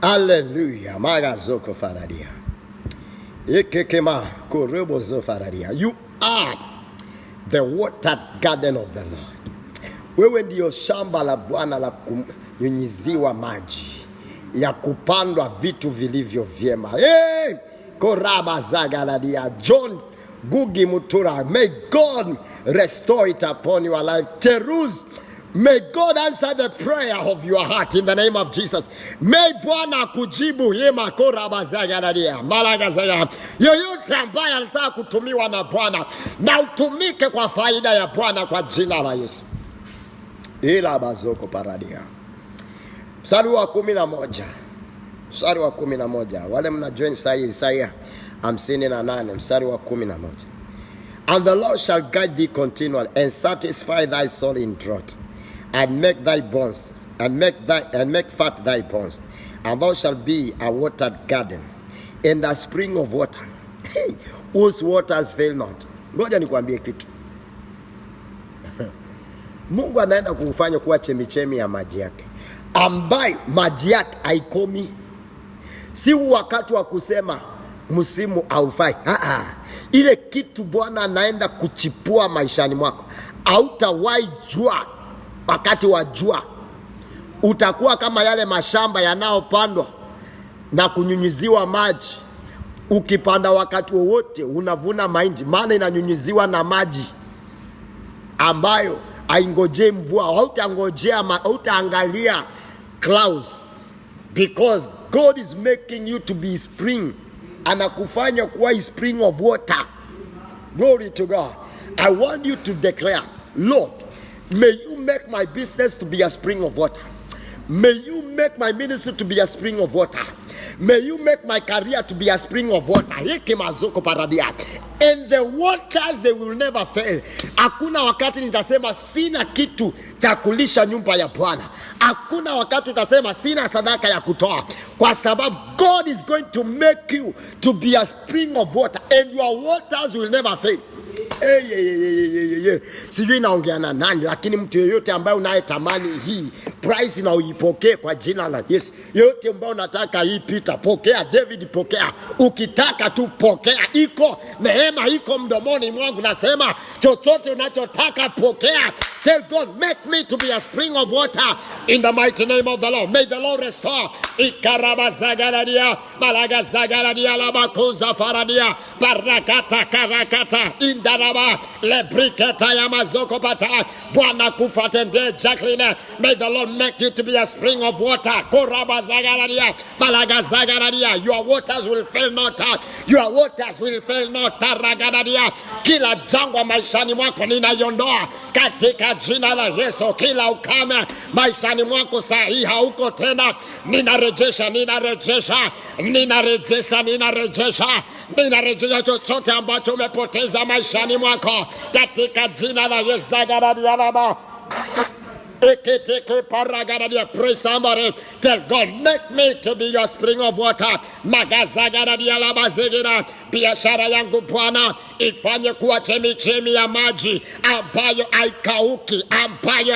Hallelujah. Magazoko faradia. Ekekema korebo zo faradia. You are the watered garden of the Lord. Wewe ndio shamba la Bwana la kunyunyiziwa maji ya kupandwa vitu vilivyo vyema. Hey! Koraba zagaladia. John Gugi Mutura, may God restore it upon your life. Cheruz, may God answer the prayer of your heart in the name of Jesus. May Bwana kujibu yema koraba zagaladia. Malaga zaga. Yoyote ambaye anataka kutumiwa na Bwana, na utumike kwa faida ya Bwana kwa jina la Yesu. Ila bazoko paradia. Mstari wa 11. Mstari wa 11. Wale mna join Isaiah 58 mstari wa 11. And the Lord shall guide thee continually and satisfy thy soul in drought, and make thy bones and make fat thy bones, and thou shalt be a watered garden in the spring of water, whose waters fail not. Ngoja nikwambie kitu. Mungu anaenda kufanya kuwa chemichemi ya maji yake, ambayo maji yake haikomi. Si wakati wa kusema msimu haufai. Ile kitu Bwana anaenda kuchipua maishani mwako, hautawahi jua wakati wa jua. Utakuwa kama yale mashamba yanayopandwa na kunyunyiziwa maji. Ukipanda wakati wowote unavuna mahindi, maana inanyunyiziwa na maji ambayo haingojei mvua. Hautaangalia clouds, because God is making you to be spring. Anakufanya kuwa spring of water. Glory to God. I want you to declare, Lord, may you make my business to be a spring of water. May you make my ministry to be a spring of water. May you make my career to be a spring of water. And the waters, they will never fail. Hakuna wakati nitasema sina kitu cha kulisha nyumba ya Bwana. Hakuna wakati utasema sina sadaka ya kutoa. Kwa sababu God is going to make you to be a spring of water, and your waters will never fail. Sijui naongea na nani, lakini mtu yeyote ambaye unayetamani hii price na uipokee kwa jina la Yesu. Yote ambaye unataka hii Peter, pokea. David, pokea. Ukitaka tu pokea. Iko neema, iko mdomoni mwangu. Nasema chochote unachotaka pokea. Tell God, make me to be a spring of water in the mighty name of the Lord. May the Lord restore. Ikarabazagaradia, malagazagaradia, labakuza faradia, barakata karakata, indaraba, lebriketa ya mazoko pata. Bwana kufatende Jacqueline. May the Lord make you to be a spring of water. Korabazagaradia, malagazagaradia. Your waters will fail not. Your waters will fail not. Taragaradia. Kila jangwa maishani mwako ninaiondoa katika jina la Yesu. Kila ukame maishani mwako sahi hauko tena. Ninarejesha chochote ambacho umepoteza maishani mwako katika jina la Yesu. Pray somebody. Tell God, make me to be your spring of water. Biashara yangu Bwana ifanye kuwa chemichemi ya maji ambayo haikauki, ambayo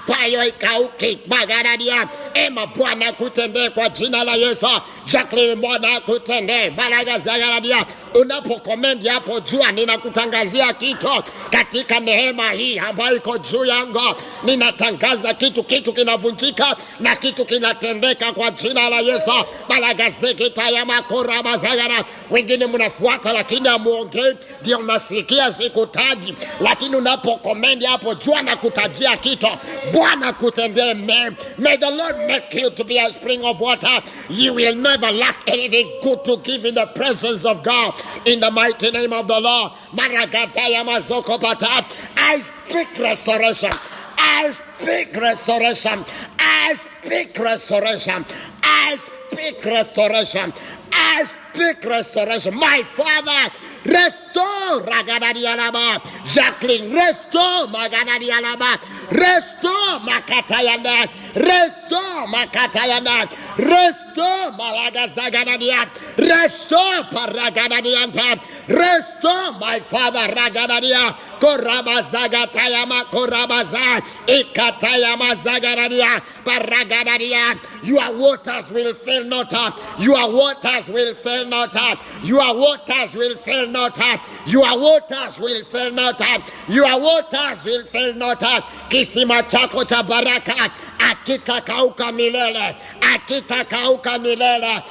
ambayo ikauki magaradia. Ema Bwana kutendee kwa jina la Yesu. Jacqueline Bwana kutendee baraka za garadia. Unapokomendi hapo jua, ninakutangazia kitu katika neema hii ambayo iko juu yangu. Ninatangaza kitu kinavunjika na kitu kinatendeka kwa jina la Yesu. Baraka zikita ya makora mazagara. Wengine mnafuata lakini amuongei, ndio mnasikia sikutaji, lakini unapokomendi hapo jua na kutajia kitu. Bwana kutendee. May the Lord make you to be a spring of water. You will never lack anything good to give in the presence of God. In the mighty name of the Lord. Maragataya mazoko pata. I speak restoration. I speak restoration. I speak restoration. I speak restoration. I speak restoration. My Father, restore Ragadadialaba. Jacqueline, restore Magadadialaba. Restore Makatayana. Restore Makatayana. Restore Malagazagadadia. Restore Paragadadianta. Restore my Father Ragadadia. Korabazagatayama Korabaza. Ikatayama Zagadadia. Paragadadia. Your waters will fail not up. Your waters will fail not up. Your waters will fail not up. Your waters will fail not up. Your waters will fail not up. Kisima chako cha baraka akitakauka milele. Akitakauka milele.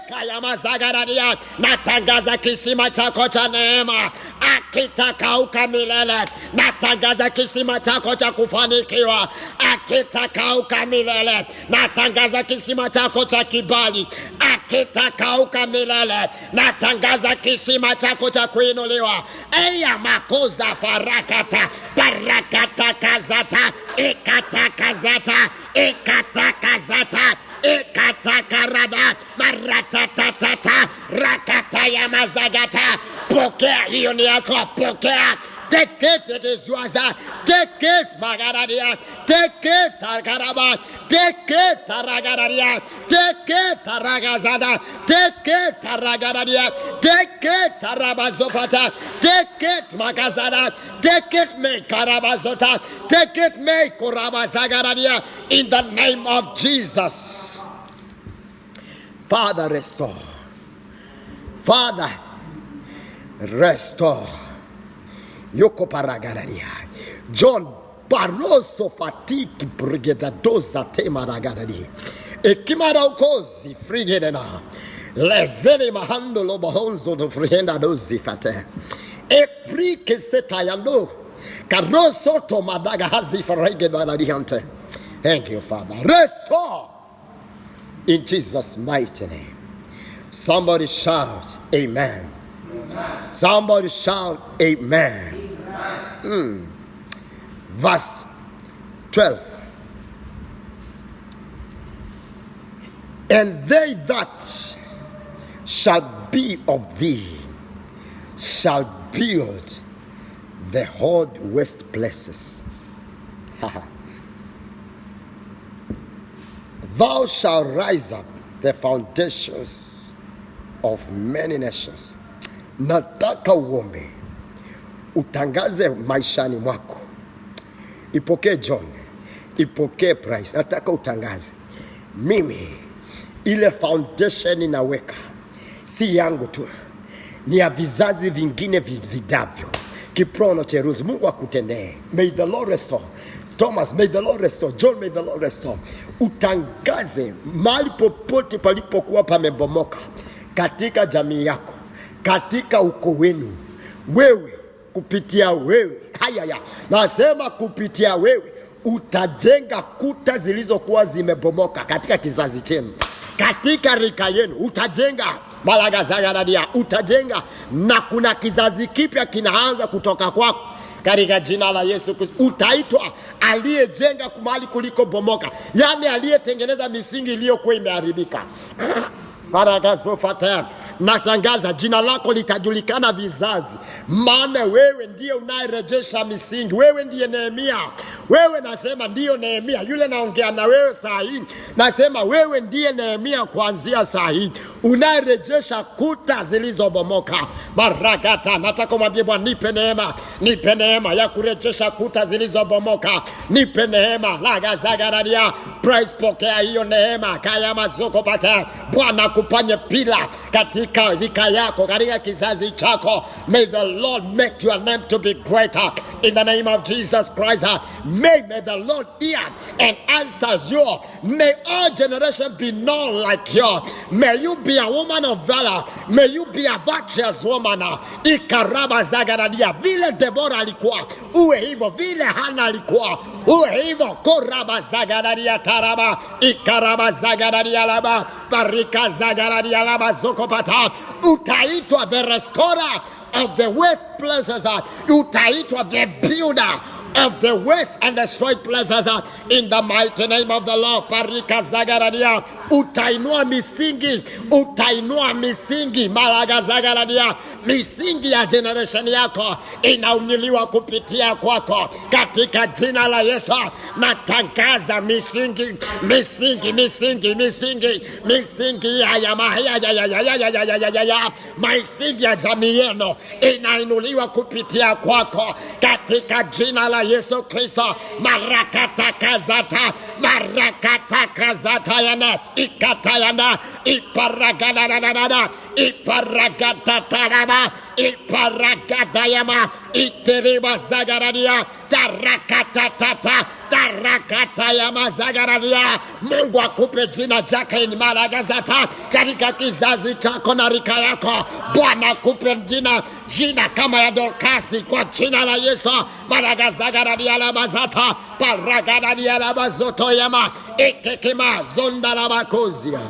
Kayama Zagaradia. Natangaza kisima chako cha neema akitakauka milele. Natangaza kisima chako cha kufanikiwa akitakauka milele. Natangaza kisima chako cha kibali akitakauka milele. Natangaza kisima chako cha kuinuliwa. Eya makoza farakata barakata kazata ikatakazata ikatakazata ikatakarada maratatata rakata ya mazagata. Pokea hiyo ni yako, pokea. Take it, it is yours. Take it, Magaradia. Take it, Tagaraba. Take it, Taragaradia. Take it, Taragazada. Take it, Taragaradia. Take it, Tarabazofata. Take it, Magazada. Take it, me Karabazota. Take it, me Kurabazagaradia. In the name of Jesus. Father, restore. Father, restore. Yoko paragararia. John Barroso fatiki brigedadoza tema ragarari. Ekimara ukozi frigedena. Lezeni mahando lobahonzo do frigenda dozi fate. Eprike setayando. Karoso to madaga hazi farigedana. Thank you, Father. Restore in Jesus' mighty name. Somebody shout, Amen. Amen. Somebody shout, Amen. Amen. Verse 12. And they that shall be of thee shall build the hard waste places. Thou shalt rise up the foundations of many nations. Nataka uombe, utangaze maishani mwako. Ipokee John, ipokee Price. Nataka utangaze, mimi ile foundation inaweka si yangu tu, ni ya vizazi vingine vidavyo. Kiprono cheruzi. Mungu akutendee. May the Lord restore. Thomas, may the Lord restore. John, may the Lord restore. Utangaze mahali popote palipokuwa pamebomoka katika jamii yako, katika uko wenu. Wewe, kupitia wewe. Nasema kupitia wewe utajenga kuta zilizokuwa zimebomoka katika kizazi chenu. Katika rika yenu utajenga malagazagaradia, utajenga, na kuna kizazi kipya kinaanza kutoka kwako. Katika jina la Yesu Kristo utaitwa aliyejenga kumali kuliko bomoka. Yani aliyetengeneza misingi iliyokuwa imeharibika. Natangaza jina lako litajulikana vizazi, maana wewe ndiye unayerejesha misingi. Wewe ndiye Nehemia, Wewe nasema ndiyo Nehemia, yule naongea na wewe saa hii. Nasema wewe ndiye Nehemia kuanzia saa hii, unarejesha kuta zilizobomoka. Marakata, nataka kumwambia Bwana, nipe neema ya kurejesha kuta zilizobomoka. Nipe neema. Lagazagaradia. Praise, pokea hiyo neema. Kaya mazoko pata. Bwana kupanye pila katika rika yako, katika kizazi chako. May the Lord make your name to be greater in the name of Jesus Christ. May the Lord hear and answer you. May all generations be known like you. May you be a woman of valor. May you be a virtuous woman. Ikaraba zagaradia. Vile Deborah alikuwa, uwe hivyo. Vile Hana alikuwa, uwe hivyo. Koraba zagaradia taraba. Ikaraba zagaradia laba. Barika zagaradia laba zokopata. Utaitwa the restorer of the waste places. Utaitwa the builder of the waste and destroyed places in the mighty name of the Lord. Parika zagaradia. Utainua misingi. Malaga zagaradia. Misingi ya generation yako inaunuliwa kupitia kwako katika jina la Yesu. Natangaza misingi ya misingi ya jamii yenu inainuliwa kupitia kwako katika jina la Yesu Kristo. Marakata kazata yana ikatayana iparagada iparagataraba iparagayama iteriba zagaradia tarakatayama zagaradia. Mungu akupe jina Jacqueline Malagazata katika kizazi chako na rika yako. Bwana akupe jina kama ya Dorcas kwa jina la Yesu. Malagazagaradia labazata paragadadia labazotoyama ikekima zonda labakozia.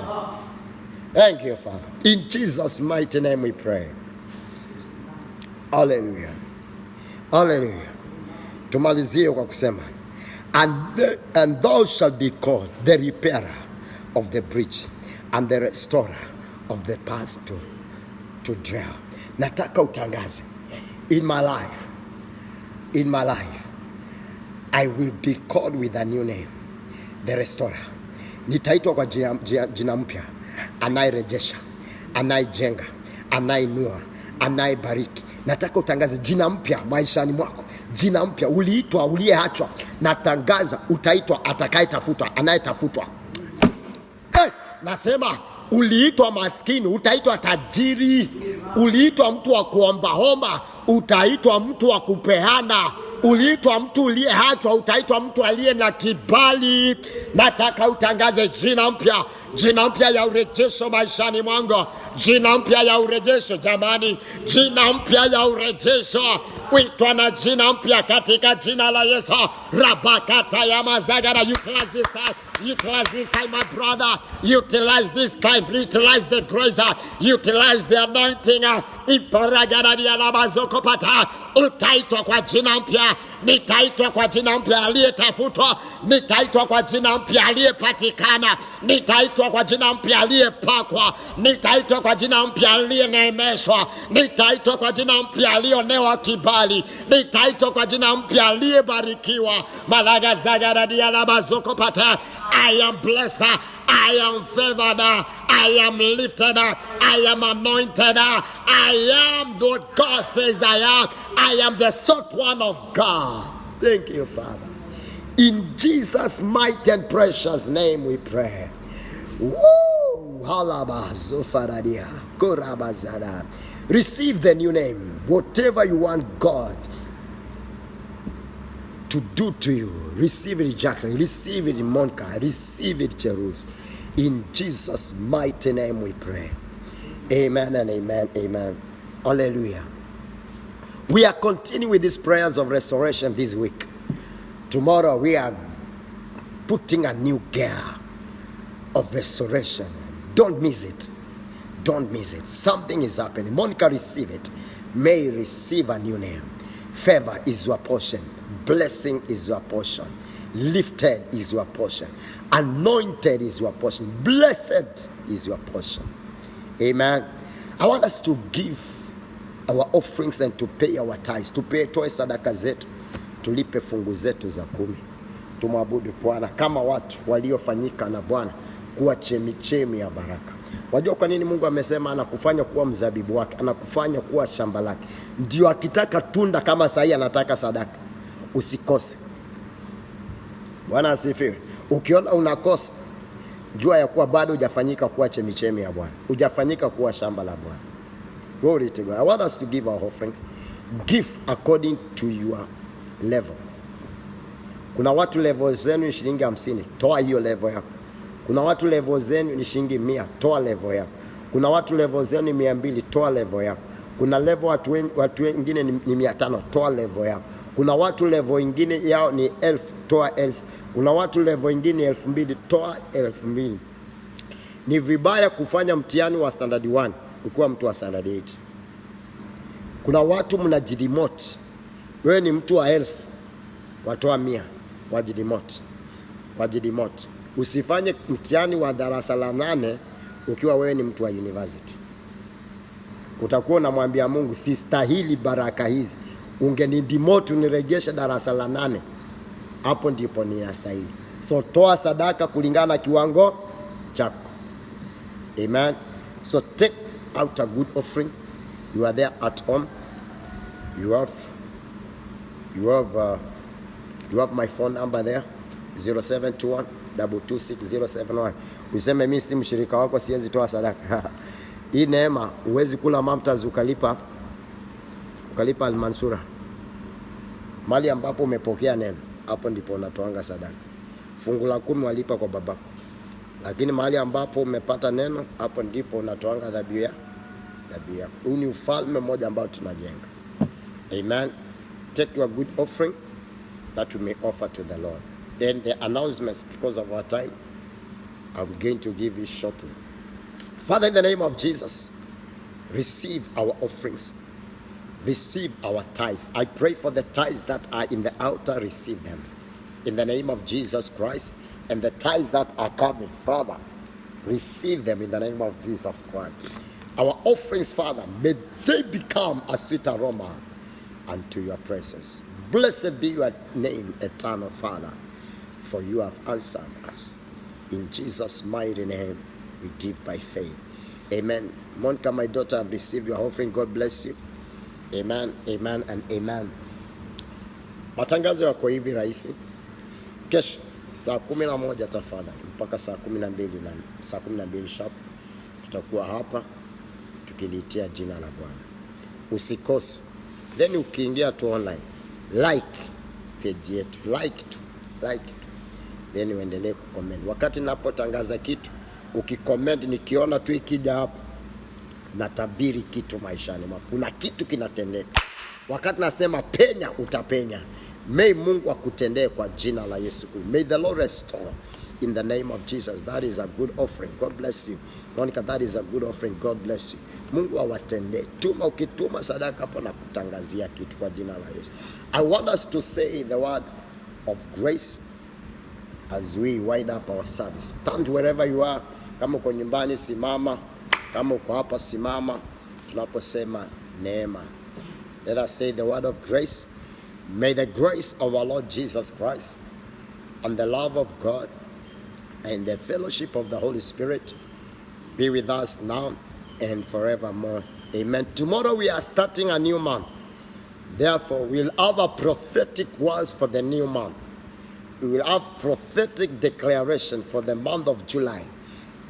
Thank you, Father. In Jesus' mighty name we pray. Hallelujah. Hallelujah. Tumalizie kwa kusema, and thou shalt be called the repairer of the breach and the restorer of the past to dwell. Nataka utangaze, in my life, I will be called with a new name, the restorer. Nitaitwa kwa jina mpya, anayerejesha, anayejenga, anainua, anayebariki. Nataka utangaze jina mpya maishani mwako. Jina mpya, uliitwa, uliyeachwa. Natangaza utaitwa atakayetafutwa, anayetafutwa. Nasema uliitwa maskini, utaitwa tajiri. Uliitwa mtu wa kuomba, utaitwa mtu wa kupeana. Uliitwa mtu uliyeachwa, utaitwa mtu aliye na kibali. Nataka utangaze jina mpya ya urejesho maishani mwangu. Jina mpya ya urejesho jamani. Jina mpya ya urejesho. Uitwa na jina mpya katika jina la Yesu. Rabakata ya mazagara. Utilize this time, my brother. Utilize this time. Utilize the grace. Utilize the anointing. Utaitwa kwa jina mpya. Nitaitwa kwa jina mpya aliyetafutwa. Nitaitwa kwa jina mpya aliyepatikana. Nitaitwa kwa jina mpya aliyepakwa. Nitaitwa kwa jina mpya aliyeneemeshwa. Nitaitwa kwa jina mpya aliyonewa kibali. Nitaitwa kwa jina mpya aliyebarikiwa. Malaga zagaradia labazoko pata. I am blessed. I am favored. I am lifted. I am anointed. I am what God says I am. I am the sought one of God. Thank you, Father. In Jesus' mighty and precious name we pray. Woo! Receive the new name. Whatever you want God to do to you, receive it, Jacqueline. Receive it, Monica. Receive it, Jerus. In Jesus' mighty name we pray. Amen and amen. Amen. Hallelujah. We are continuing with these prayers of restoration this week. Tomorrow we are putting a new gear of restoration. Don't miss it. Don't miss it. Something is happening. Monica, receive it. May receive a new name. Favor is your portion. Blessing is your portion. Lifted is your portion. Anointed is your portion. Blessed is your portion. Amen. I want us to give our offerings and to pay our tithes. Toe sadaka zetu, tulipe fungu zetu za 10. tumwabudu Bwana kama watu waliofanyika na Bwana kuwa chemichemi ya baraka. Wajua kwa nini Mungu amesema anakufanya kuwa mzabibu wake, anakufanya kuwa shamba lake? Ndio akitaka tunda kama sahi anataka sadaka. Usikose. Bwana asifiwe. Ukiona unakosa, jua ya kuwa bado hujafanyika kuwa chemichemi ya Bwana. Hujafanyika kuwa shamba la Bwana. Glory to God. I want us to give our offerings. Give according to your level. Kuna watu level zenu ni shilingi 50, toa hiyo level yako. Kuna watu level zenu ni shilingi 100, toa level yako. Kuna watu level zenu ni 200, toa level yako. Kuna level watu wengine ni 500, toa level yako. Kuna watu level ingine yao ni 1000, toa 1000. Kuna watu level ingine 2000, toa 2000. Ni vibaya kufanya mtihani wa standard 1 ukiwa mtu wa standard 8. Kuna watu mnajidimote. Wewe ni mtu wa 1000, watoa 100, wajidimote. Usifanye mtihani wa darasa la 8 ukiwa wewe ni mtu wa university. Utakuwa unamwambia Mungu, sistahili baraka hizi. Ungenidimote unirejeshe darasa la 8. Hapo ndipo ninastahili. So toa sadaka kulingana na kiwango chako. Amen. So take out a good offering. You are there at home. You have my phone number there, 0721 226 Useme mimi si mshirika wako, siwezi toa sadaka. Hii neema uwezi kula Mamtaz ukalipa Al-Mansura. Mali ambapo umepokea neno, hapo ndipo unatoanga sadaka. Fungu la 10 walipa kwa babako. Lakini mahali ambapo umepata neno, hapo ndipo unatoanga dhabihu ya. Huu ni ufalme mmoja ambao tunajenga. Amen. Take your good offering that we may offer to the Lord. Then the announcements, because of our time, I'm going to give you shortly. Father, in the name of Jesus, receive our offerings. Receive our tithes. I pray for the tithes that are in the altar, receive them. In the name of Jesus Christ. And the tithes that are coming, Father, receive them in the name of Jesus Christ. Our offerings, Father, may they become a sweet aroma unto your presence. Blessed be your name, eternal Father, for you have answered us. In Jesus' mighty name, we give by faith. Amen. Monica, my daughter, have received your offering. God bless you. Amen, amen, and amen. Matangazo yako hivi rahisi. Kesho saa 11 tafadhali mpaka saa 12 sharp tutakuwa hapa tukilitia jina la Bwana. Usikose. Then ukiingia tu online, like page yetu, like tu. Then uendelee kucomment. Wakati napotangaza kitu, ukicomment nikiona tu ikija hapo, natabiri kitu maishani mwako. Kuna kitu kinatendeka. Wakati nasema penya, utapenya. May Mungu akutendee kwa jina la Yesu. May the Lord restore in the name of Jesus. That is a good offering. God bless you. Monica, that is a good offering. God bless you. Mungu awatendee. Ukituma sadaka hapo na kutangazia kitu kwa jina la Yesu. I want us to say the word of grace as we wind up our service. Stand wherever you are. Kama uko nyumbani simama. Kama uko hapa simama. Tunaposema neema. Let us say the word of grace. May the grace of our Lord Jesus Christ and the love of God and the fellowship of the Holy Spirit be with us now and forevermore. Amen. Tomorrow we are starting a new month. Therefore, we'll have a prophetic words for the new month. We will have prophetic declaration for the month of July,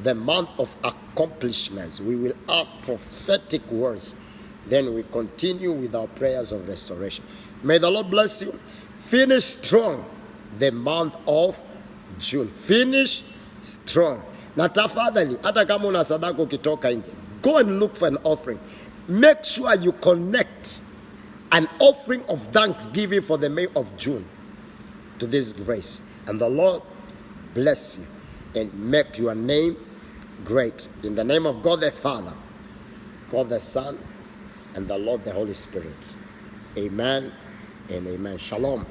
the month of accomplishments. We will have prophetic words. Then we continue with our prayers of restoration. May the Lord bless you. Finish strong the month of June. Finish strong. Na tafadhali, hata kama una sadaka ukitoka nje, go and look for an offering. Make sure you connect an offering of thanksgiving for the month of June to this grace. And the Lord bless you and make your name great. In the name of God the Father, God the Son, and the Lord the Holy Spirit. Amen and amen. Shalom.